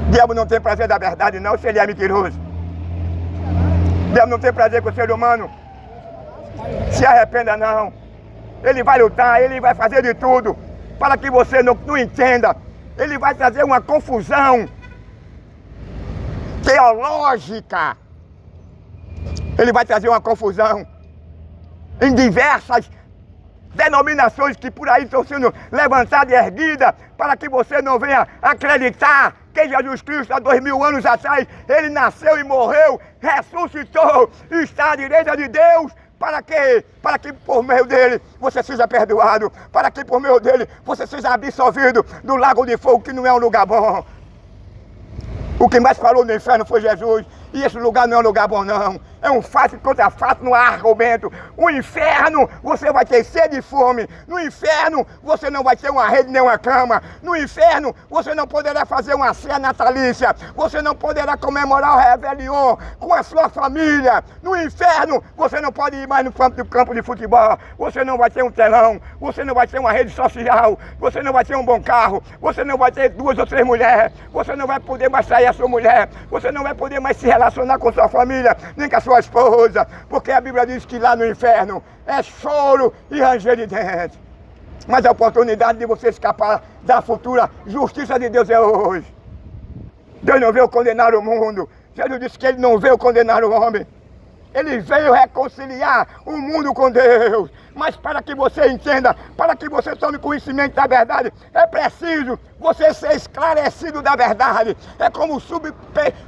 [SPEAKER 1] O diabo não tem prazer da verdade não, se ele é mentiroso. O diabo não tem prazer com o ser humano se arrependa não. Ele vai lutar, ele vai fazer de tudo para que você não entenda. Ele vai trazer uma confusão teológica. Ele vai trazer uma confusão em diversas denominações que por aí estão sendo levantadas e erguidas, para que você não venha acreditar que Jesus Cristo, há 2000 anos atrás, ele nasceu e morreu, ressuscitou, está à direita de Deus, para que por meio dele você seja perdoado, para que por meio dele você seja absolvido do lago de fogo, que não é um lugar bom. O que mais falou no inferno foi Jesus, e esse lugar não é um lugar bom não, é É um fato contra fato, não há argumento. O inferno, você vai ter sede e fome. No inferno, você não vai ter uma rede nem uma cama. No inferno, você não poderá fazer uma ceia natalícia. Você não poderá comemorar o Réveillon com a sua família. No inferno, você não pode ir mais no campo de futebol. Você não vai ter um telão. Você não vai ter uma rede social. Você não vai ter um bom carro. Você não vai ter 2 ou 3 mulheres. Você não vai poder mais sair a sua mulher. Você não vai poder mais se relacionar com sua família, nem com a sua esposa. Porque a Bíblia diz que lá no inferno é choro e ranger de dentes. Mas a oportunidade de você escapar da futura justiça de Deus é hoje. Deus não veio condenar o mundo. Jesus disse que ele não veio condenar o homem. Ele veio reconciliar o mundo com Deus. Mas para que você entenda, para que você tome conhecimento da verdade, é preciso você ser esclarecido da verdade. É como o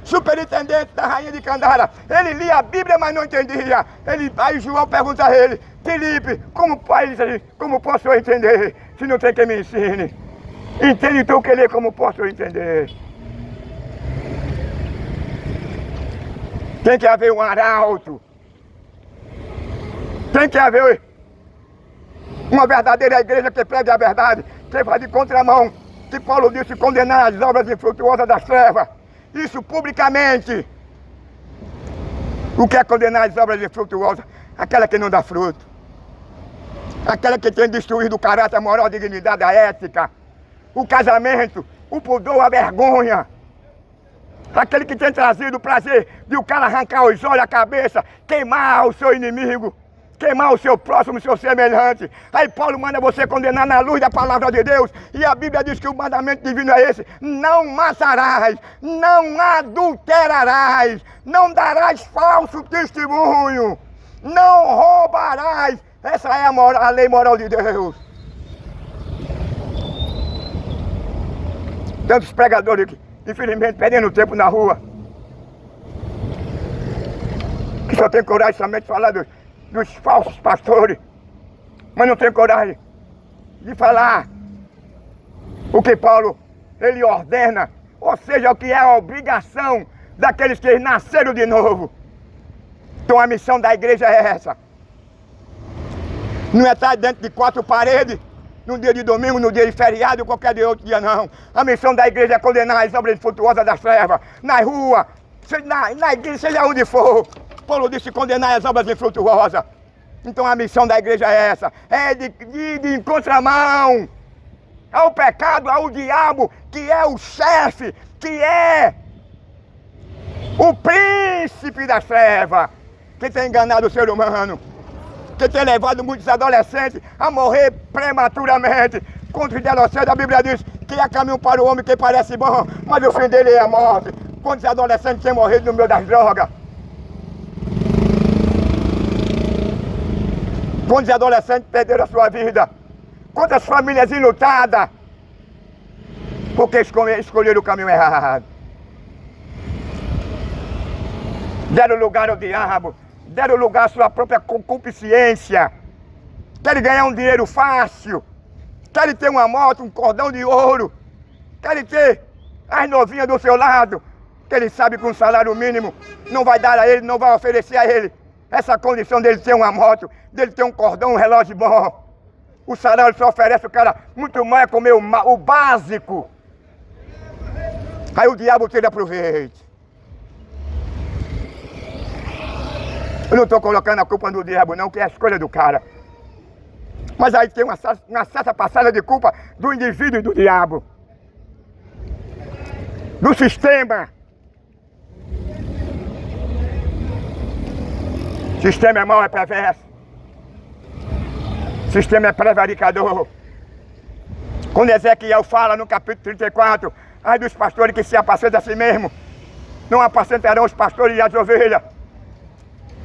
[SPEAKER 1] superintendente da rainha de Candara. Ele lia a Bíblia, mas não entendia. Aí João pergunta a ele: Filipe, como posso eu entender se não tem quem me ensine? Entende então o que ele é, como posso eu entender? Tem que haver um arauto. Tem que haver uma verdadeira igreja que pregue a verdade, que vai de contramão, que Paulo disse condenar as obras infrutuosas das trevas. Isso publicamente. O que é condenar as obras infrutuosas? Aquela que não dá fruto. Aquela que tem destruído o caráter, a moral, a dignidade, a ética, o casamento, o pudor, a vergonha. Aquele que tem trazido o prazer de o cara arrancar os olhos, a cabeça, queimar o seu inimigo, queimar o seu próximo, o seu semelhante. Aí Paulo manda você condenar na luz da palavra de Deus. E a Bíblia diz que o mandamento divino é esse: não matarás, não adulterarás, não darás falso testemunho, não roubarás. Essa é a lei moral de Deus. Tantos pregadores que, infelizmente, perdendo tempo na rua, que só tem coragem somente de falar dos falsos pastores, mas não tem coragem de falar o que Paulo ele ordena, ou seja, o que é a obrigação daqueles que nasceram de novo. Então a missão da igreja é essa. Não é estar dentro de 4 paredes, no dia de domingo, no dia de feriado, qualquer dia outro dia não. A missão da igreja é condenar as obras infrutuosas das trevas, na rua, na igreja, seja onde for. Paulo disse condenar as obras infrutuosas. Então a missão da igreja é essa, é de ir em contramão ao pecado, ao diabo, que é o chefe, que é o príncipe das trevas, que tem enganado o ser humano, que tem levado muitos adolescentes a morrer prematuramente. Contra o inocente, a Bíblia diz que há caminho para o homem que parece bom, mas o fim dele é a morte. Quantos adolescentes têm morrido no meio das drogas? Quantos adolescentes perderam a sua vida? Quantas famílias enlutadas? Porque escolheram o caminho errado. Deram lugar ao diabo, deram lugar à sua própria concupiscência. Querem ganhar um dinheiro fácil, querem ter uma moto, um cordão de ouro, querem ter as novinhas do seu lado, que ele sabe que um salário mínimo não vai dar a ele, não vai oferecer a ele essa condição dele ter uma moto, dele ter um cordão, um relógio bom. O salário só oferece o cara muito mais comer o básico. Aí o diabo tira proveito. Eu não estou colocando a culpa no diabo não, que é a escolha do cara. Mas aí tem uma certa passada de culpa do indivíduo e do diabo. Do sistema. O sistema é mau, é perverso. O sistema é prevaricador. Quando Ezequiel fala no capítulo 34, ai dos pastores que se apacentam a si mesmo, não apacentarão os pastores e as ovelhas.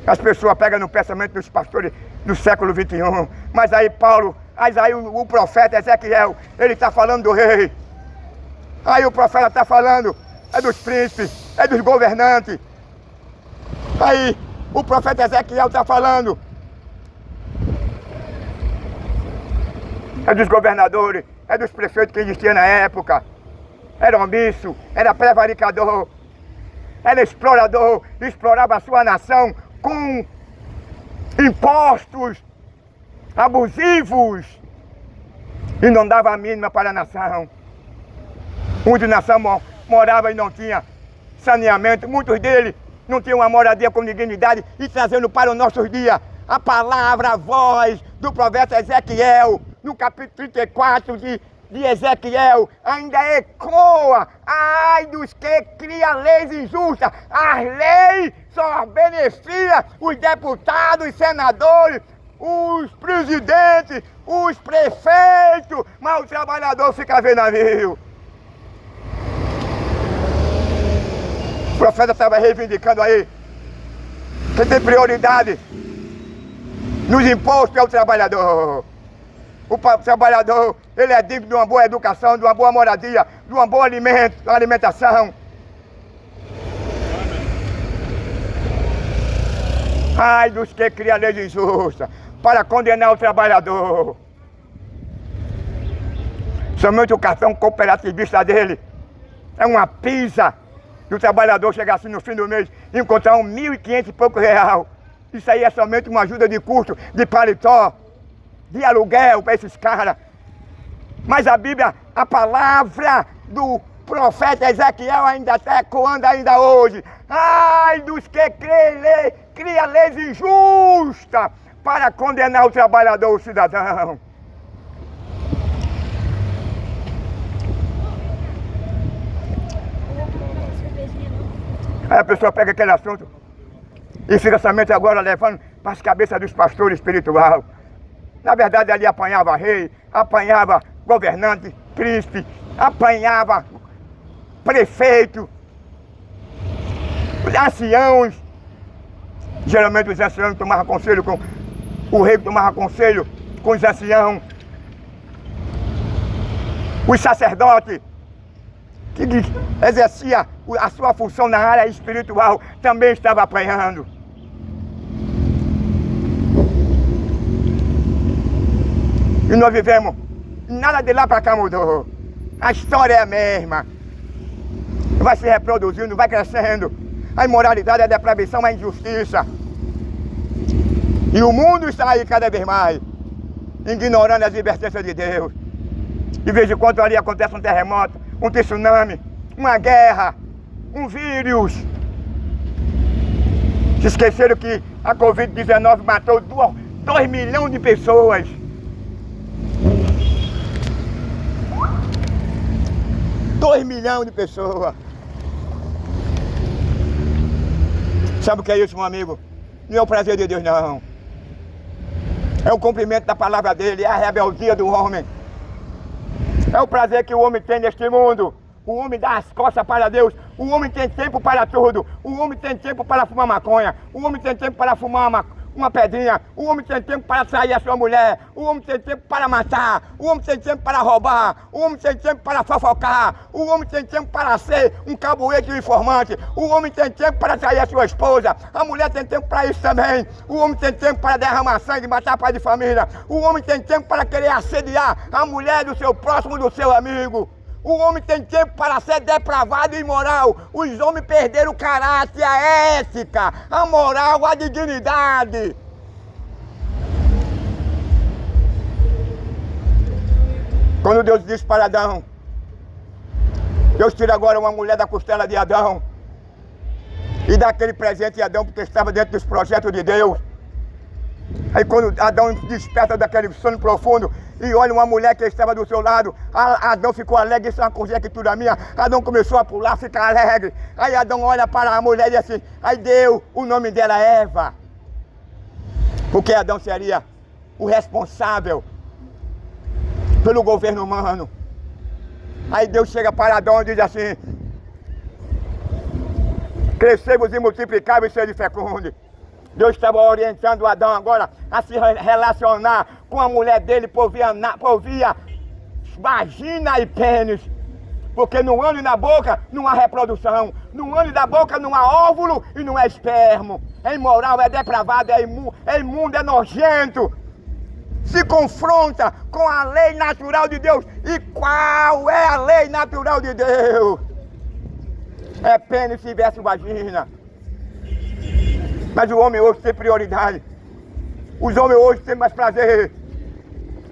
[SPEAKER 1] As pessoas pegam no pensamento dos pastores no século 21. Mas aí o profeta Ezequiel, ele está falando do rei. Aí o profeta está falando, é dos príncipes, é dos governantes. Aí o profeta Ezequiel está falando, é dos governadores, é dos prefeitos que existiam na época. Era omisso, era prevaricador, era explorador, explorava a sua nação com impostos abusivos e não dava a mínima para a nação. Muitas nações moravam e não tinham saneamento, muitos deles não tinham uma moradia com dignidade, e trazendo para os nossos dias a palavra, a voz do profeta Ezequiel, no capítulo 34 de Ezequiel, ainda ecoa: ai dos que criam leis injustas. As leis só beneficiam os deputados, senadores, os presidentes, os prefeitos, mas o trabalhador fica vendo navio. O profeta estava reivindicando aí que tem prioridade nos impostos é o trabalhador. O trabalhador, ele é digno de uma boa educação, de uma boa moradia, de uma boa alimentação. Ai dos que criam leis injustas para condenar o trabalhador. Somente o cartão cooperativista dele é uma pisa do trabalhador chegar assim no fim do mês e encontrar R$1.500 e pouco real. Isso aí é somente uma ajuda de custo, de paletó, de aluguel para esses caras. Mas a Bíblia, a palavra do profeta Ezequiel ainda está ecoando ainda hoje. Ai dos que criam leis injustas para condenar o trabalhador, o cidadão. Aí a pessoa pega aquele assunto e fica somente agora levando para as cabeças dos pastores espirituais. Na verdade, ali apanhava rei, apanhava governante, príncipe, apanhava prefeito, anciãos. Geralmente os anciãos tomavam conselho com o rei, tomava conselho com os anciãos. Os sacerdotes que exercia a sua função na área espiritual também estava apanhando. E nós vivemos, nada de lá para cá mudou. A história é a mesma. Vai se reproduzindo, vai crescendo. A imoralidade, a depravação, a injustiça. E o mundo está aí cada vez mais, ignorando as advertências de Deus. De vez em quando ali acontece um terremoto, um tsunami, uma guerra, um vírus. Se esqueceram que a Covid-19 matou 2 milhões de pessoas. $2 milhões de pessoas. Sabe o que é isso, meu amigo? Não é o prazer de Deus, não. É o cumprimento da palavra dele, é a rebeldia do homem. É o prazer que o homem tem neste mundo. O homem dá as costas para Deus. O homem tem tempo para tudo. O homem tem tempo para fumar maconha. O homem tem tempo para fumar uma pedrinha. O homem tem tempo para trair a sua mulher. O homem tem tempo para matar. O homem tem tempo para roubar. O homem tem tempo para fofocar. O homem tem tempo para ser um caboete e um informante. O homem tem tempo para trair a sua esposa. A mulher tem tempo para isso também. O homem tem tempo para derramar sangue e matar pai de família. O homem tem tempo para querer assediar a mulher do seu próximo, do seu amigo. O homem tem tempo para ser depravado e imoral. Os homens perderam o caráter, a ética, a moral, a dignidade. Quando Deus disse para Adão, Deus tira agora uma mulher da costela de Adão e dá aquele presente a Adão porque estava dentro dos projetos de Deus. Aí quando Adão desperta daquele sono profundo e olha uma mulher que estava do seu lado, Adão ficou alegre, isso é uma conjectura minha. Adão começou a pular, ficar alegre. Aí Adão olha para a mulher e diz assim, aí deu o nome dela Eva. Porque Adão seria o responsável pelo governo humano. Aí Deus chega para Adão e diz assim, crescei-vos e multiplicai-vos e sede fecundos. Deus estava orientando Adão agora a se relacionar com a mulher dele por via vagina e pênis. Porque no ânus e na boca não há reprodução. No ânus e na boca não há óvulo e não é espermo. É imoral, é depravado, é imundo, é nojento. Se confronta com a lei natural de Deus. E qual é a lei natural de Deus? É pênis versus vagina. Mas o homem hoje tem prioridade. Os homens hoje têm mais prazer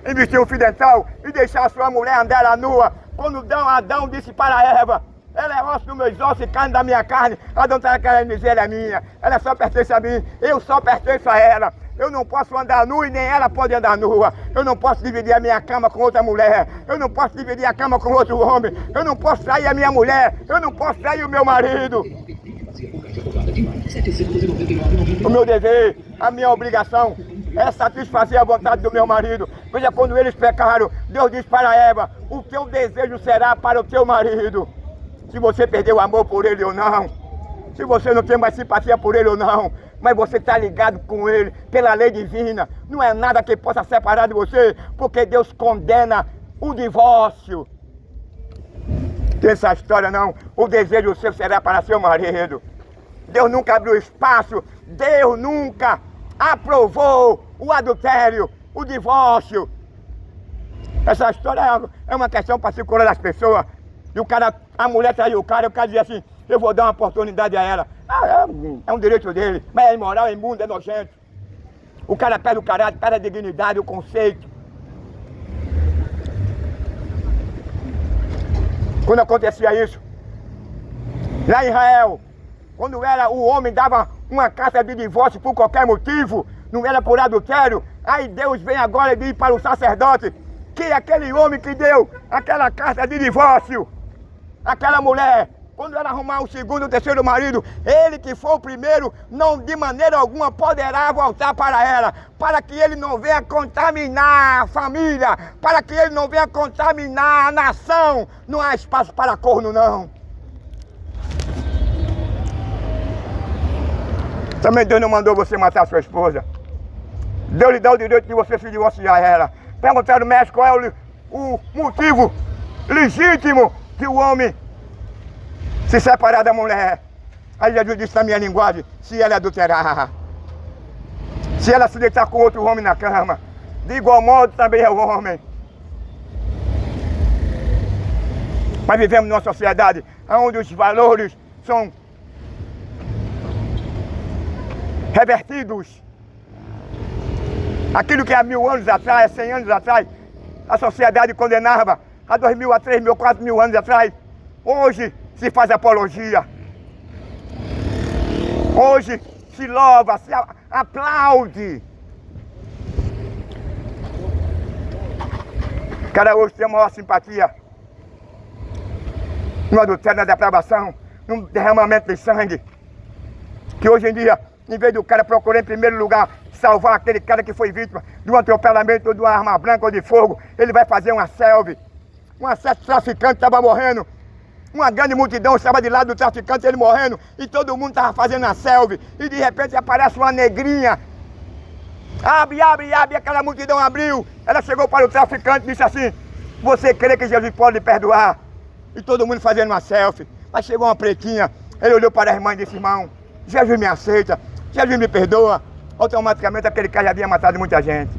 [SPEAKER 1] em vestir um fio dental e deixar a sua mulher andar lá nua. Quando Adão disse para Eva, ela é osso dos meus ossos e carne da minha carne, Adão está querendo dizer, ela é minha. Ela só pertence a mim, eu só pertenço a ela. Eu não posso andar nua e nem ela pode andar nua. Eu não posso dividir a minha cama com outra mulher. Eu não posso dividir a cama com outro homem. Eu não posso trair a minha mulher. Eu não posso trair o meu marido. O meu dever, a minha obrigação é satisfazer a vontade do meu marido. Veja, quando eles pecaram, Deus disse para Eva, o teu desejo será para o teu marido. Se você perdeu o amor por ele ou não, se você não tem mais simpatia por ele ou não, mas você está ligado com ele pela lei divina, não é nada que possa separar de você, porque Deus condena o divórcio. Tem essa história não, o desejo seu será para seu marido. Deus nunca abriu espaço, Deus nunca aprovou o adultério, o divórcio. Essa história é uma questão particular das pessoas. E a mulher traiu o cara dizia assim, eu vou dar uma oportunidade a ela. É um direito dele, mas é imoral, é imundo, é nojento. O cara perde o caráter, perde a dignidade, o conceito. Quando acontecia isso, lá em Israel, quando o homem dava uma carta de divórcio por qualquer motivo, não era por adultério, aí Deus vem agora e diz para o sacerdote que aquele homem que deu aquela carta de divórcio, aquela mulher, quando ela arrumar o segundo ou terceiro marido, ele que for o primeiro, não de maneira alguma poderá voltar para ela, para que ele não venha contaminar a família, para que ele não venha contaminar a nação. Não há espaço para corno, não. Também Deus não mandou você matar a sua esposa. Deus lhe dá o direito de você se divorciar ela. Perguntaram no médico qual é o motivo legítimo que o homem se separar da mulher. Aí Jesus disse na minha linguagem, se ela adulterar, se ela se deitar com outro homem na cama, de igual modo também é o homem. Mas vivemos numa sociedade onde os valores são revertidos. Aquilo que há 1000 anos atrás, 100 anos atrás, a sociedade condenava, há 2000, há 3000, 4000 anos atrás, hoje se faz apologia. Hoje se louva, se aplaude. O cara hoje tem a maior simpatia no adultério, na depravação, no derramamento de sangue. Que hoje em dia, em vez do cara procurar em primeiro lugar salvar aquele cara que foi vítima de um atropelamento ou de uma arma branca ou de fogo, ele vai fazer uma selfie. Um certo traficante estava morrendo, uma grande multidão estava de lado do traficante, ele morrendo, e todo mundo estava fazendo a selfie, e de repente aparece uma negrinha. Abre, aquela multidão abriu. Ela chegou para o traficante e disse assim, você crê que Jesus pode lhe perdoar? E todo mundo fazendo uma selfie. Mas chegou uma pretinha, ele olhou para a irmã e disse, irmão, Jesus me aceita, Jesus me perdoa. Automaticamente aquele cara já havia matado muita gente.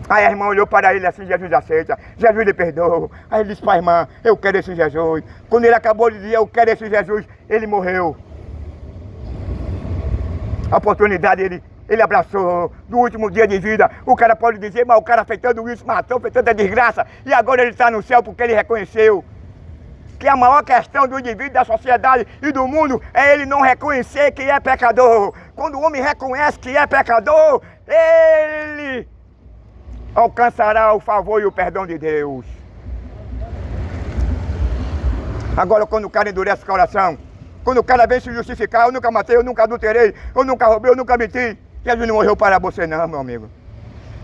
[SPEAKER 1] Aí a irmã olhou para ele assim, Jesus aceita, Jesus lhe perdoa. Aí ele disse para a irmã, eu quero esse Jesus. Quando ele acabou de dizer, eu quero esse Jesus, ele morreu. A oportunidade ele abraçou no último dia de vida. O cara pode dizer, mas o cara fez tudo isso, matou, fez tanta desgraça, e agora ele está no céu porque ele reconheceu que a maior questão do indivíduo, da sociedade e do mundo é ele não reconhecer que é pecador. Quando o homem reconhece que é pecador, ele alcançará o favor e o perdão de Deus. Agora, quando o cara endurece o coração, quando o cara vem se justificar, eu nunca matei, eu nunca adulterei, eu nunca roubei, eu nunca menti. Jesus não morreu para você não, meu amigo.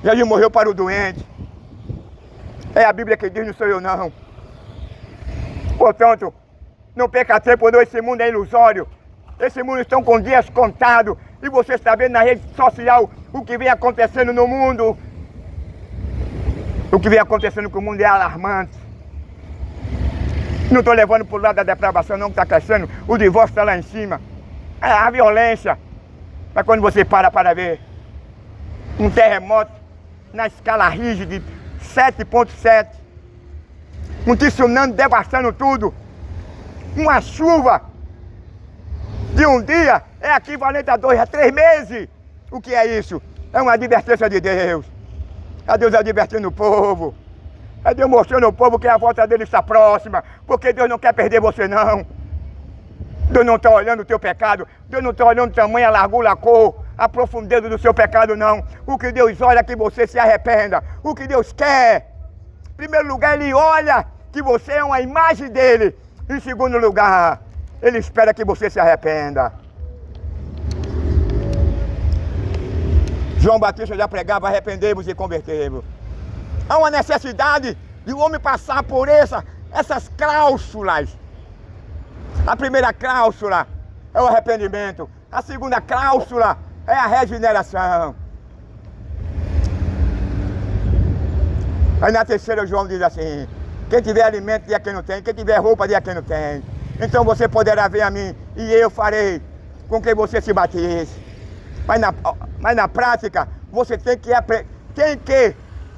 [SPEAKER 1] Jesus morreu para o doente. É a Bíblia que diz, não sou eu não. Portanto, não perca tempo não, esse mundo é ilusório. Esse mundo está com dias contados. E você está vendo na rede social o que vem acontecendo no mundo. O que vem acontecendo com o mundo é alarmante. Não estou levando para o lado da depravação não, que está crescendo. O divórcio está lá em cima. É a violência. Mas quando você para ver um terremoto na escala Richter de 7,7, um tsunami devastando tudo, uma chuva de um dia é equivalente a 2 a 3 meses. O que é isso? É uma advertência de Deus. É Deus advertindo o povo. É Deus mostrando ao povo que a volta dele está próxima. Porque Deus não quer perder você, não. Deus não está olhando o teu pecado. Deus não está olhando o tamanho, a largura, a cor, a profundeza do seu pecado, não. O que Deus olha é que você se arrependa. O que Deus quer. Em primeiro lugar, Ele olha que você é uma imagem dele. Em segundo lugar, Ele espera que você se arrependa. João Batista já pregava: arrependei-vos e convertei-vos. Há uma necessidade de o homem passar por essas cláusulas. A primeira cláusula é o arrependimento. A segunda cláusula é a regeneração. Aí na terceira João diz assim: quem tiver alimento, dê a quem não tem. Quem tiver roupa, dê a quem não tem. Então você poderá vir a mim e eu farei com que você se batize. Mas na prática, você tem que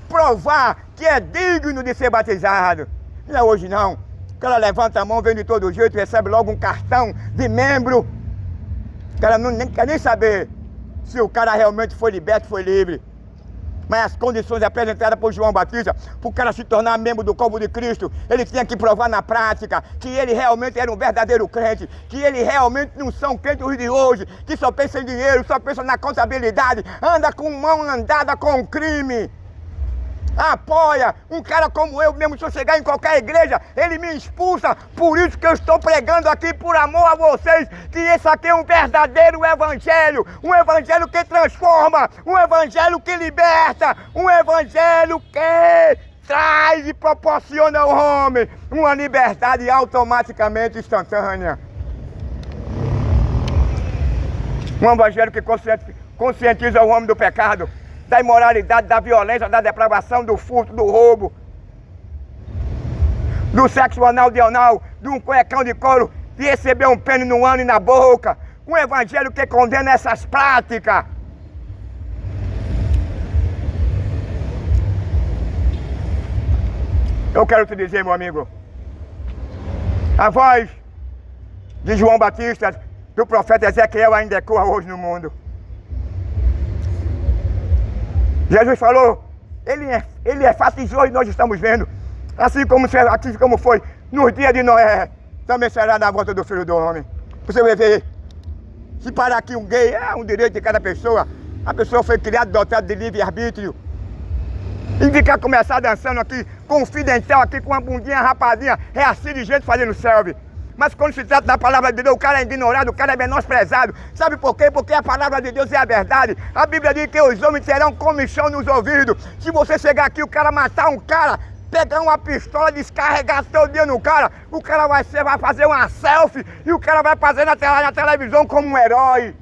[SPEAKER 1] provar que é digno de ser batizado. Não é hoje não. O cara levanta a mão, vem de todo jeito, recebe logo um cartão de membro. O cara não quer nem saber se o cara realmente foi liberto, foi livre. Mas as condições apresentadas por João Batista, para o cara se tornar membro do corpo de Cristo, ele tinha que provar na prática que ele realmente era um verdadeiro crente, que ele realmente não são crentes de hoje, que só pensa em dinheiro, só pensa na contabilidade, anda com mão andada com o crime. Apoia um cara como eu mesmo, se eu chegar em qualquer igreja, ele me expulsa. Por isso que eu estou pregando aqui, por amor a vocês, que esse aqui é um verdadeiro evangelho, um evangelho que transforma, um evangelho que liberta, um evangelho que traz e proporciona ao homem uma liberdade automaticamente instantânea. Um evangelho que conscientiza o homem do pecado, da imoralidade, da violência, da depravação, do furto, do roubo, do sexo anal de anal, de um cuecão de couro, de receber um pênis no ano e na boca. Um evangelho que condena essas práticas. Eu quero te dizer, meu amigo, a voz de João Batista, do profeta Ezequiel, ainda ecoa hoje no mundo. Jesus falou, ele é fatizoso e nós estamos vendo. Assim como foi nos dias de Noé, também será na volta do Filho do Homem. Você vai ver, se parar aqui um gay, é um direito de cada pessoa. A pessoa foi criada, dotada de livre-arbítrio. E ficar começar dançando aqui, com um fio dental aqui, com uma bundinha rapadinha, é assim de gente fazendo selfie. Mas quando se trata da palavra de Deus, o cara é ignorado, o cara é menosprezado. Sabe por quê? Porque a palavra de Deus é a verdade. A Bíblia diz que os homens terão comichão nos ouvidos. Se você chegar aqui, o cara matar um cara, pegar uma pistola, descarregar seu dia no cara, o cara vai fazer uma selfie e o cara vai fazer na televisão como um herói.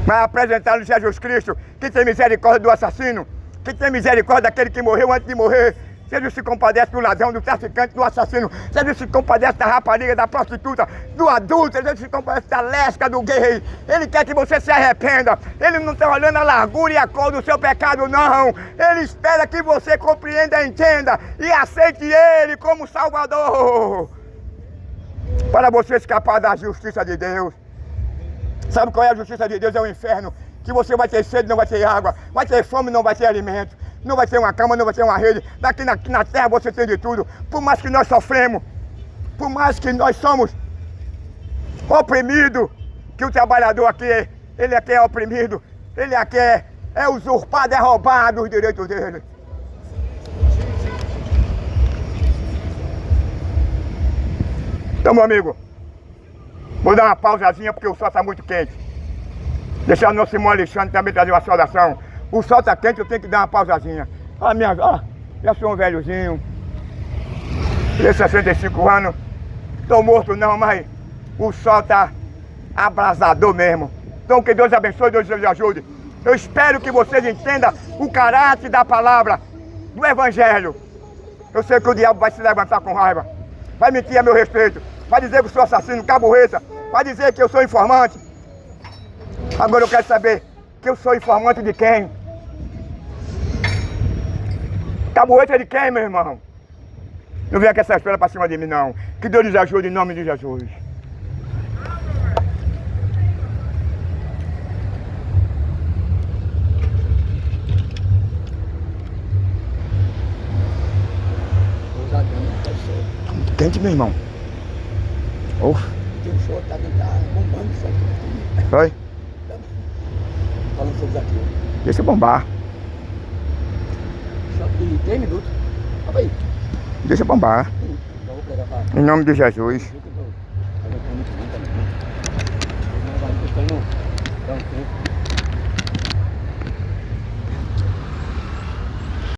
[SPEAKER 1] Mas apresentar Jesus Cristo, que tem misericórdia do assassino, que tem misericórdia daquele que morreu antes de morrer. Jesus se compadece do ladrão, do traficante, do assassino. Jesus se compadece da rapariga, da prostituta, do adulto. Jesus se compadece da lesca, do gay. Ele quer que você se arrependa. Ele não está olhando a largura e a cor do seu pecado, não. Ele espera que você compreenda, entenda e aceite Ele como Salvador. Para você escapar da justiça de Deus. Sabe qual é a justiça de Deus? É o inferno. Que você vai ter sede, não vai ter água. Vai ter fome, não vai ter alimento. Não vai ter uma cama, não vai ter uma rede. Daqui na terra você tem de tudo. Por mais que nós sofremos, por mais que nós somos oprimidos, que o trabalhador aqui, ele aqui é oprimido, ele aqui é usurpado, é roubado os direitos dele. Então, meu amigo, vou dar uma pausazinha porque o sol está muito quente. Deixar o nosso irmão Alexandre também trazer uma saudação. O sol está quente, eu tenho que dar uma pausazinha. Já sou um velhozinho. Tenho 65 anos. Estou morto não, mas o sol está abrasador mesmo. Então que Deus abençoe, Deus nos ajude. Eu espero que vocês entendam o caráter da palavra, do Evangelho. Eu sei que o diabo vai se levantar com raiva. Vai mentir a meu respeito. Vai dizer que eu sou assassino, caburreta. Vai dizer que eu sou informante. Agora eu quero saber que eu sou informante de quem? Cabueta de quem, meu irmão? Não venha com essas pedras pra cima de mim, não. Que Deus nos ajude em nome de Jesus. Quente, meu irmão.
[SPEAKER 2] Tem um show, tá bombando isso aqui.
[SPEAKER 1] Foi?
[SPEAKER 2] Falando sobre isso aqui.
[SPEAKER 1] Deixa eu bombar.
[SPEAKER 2] Só de 3 minutos. Olha aí.
[SPEAKER 1] Deixa eu bombar.
[SPEAKER 2] Eu vou pegar pra...
[SPEAKER 1] Em nome de Jesus.
[SPEAKER 2] Muito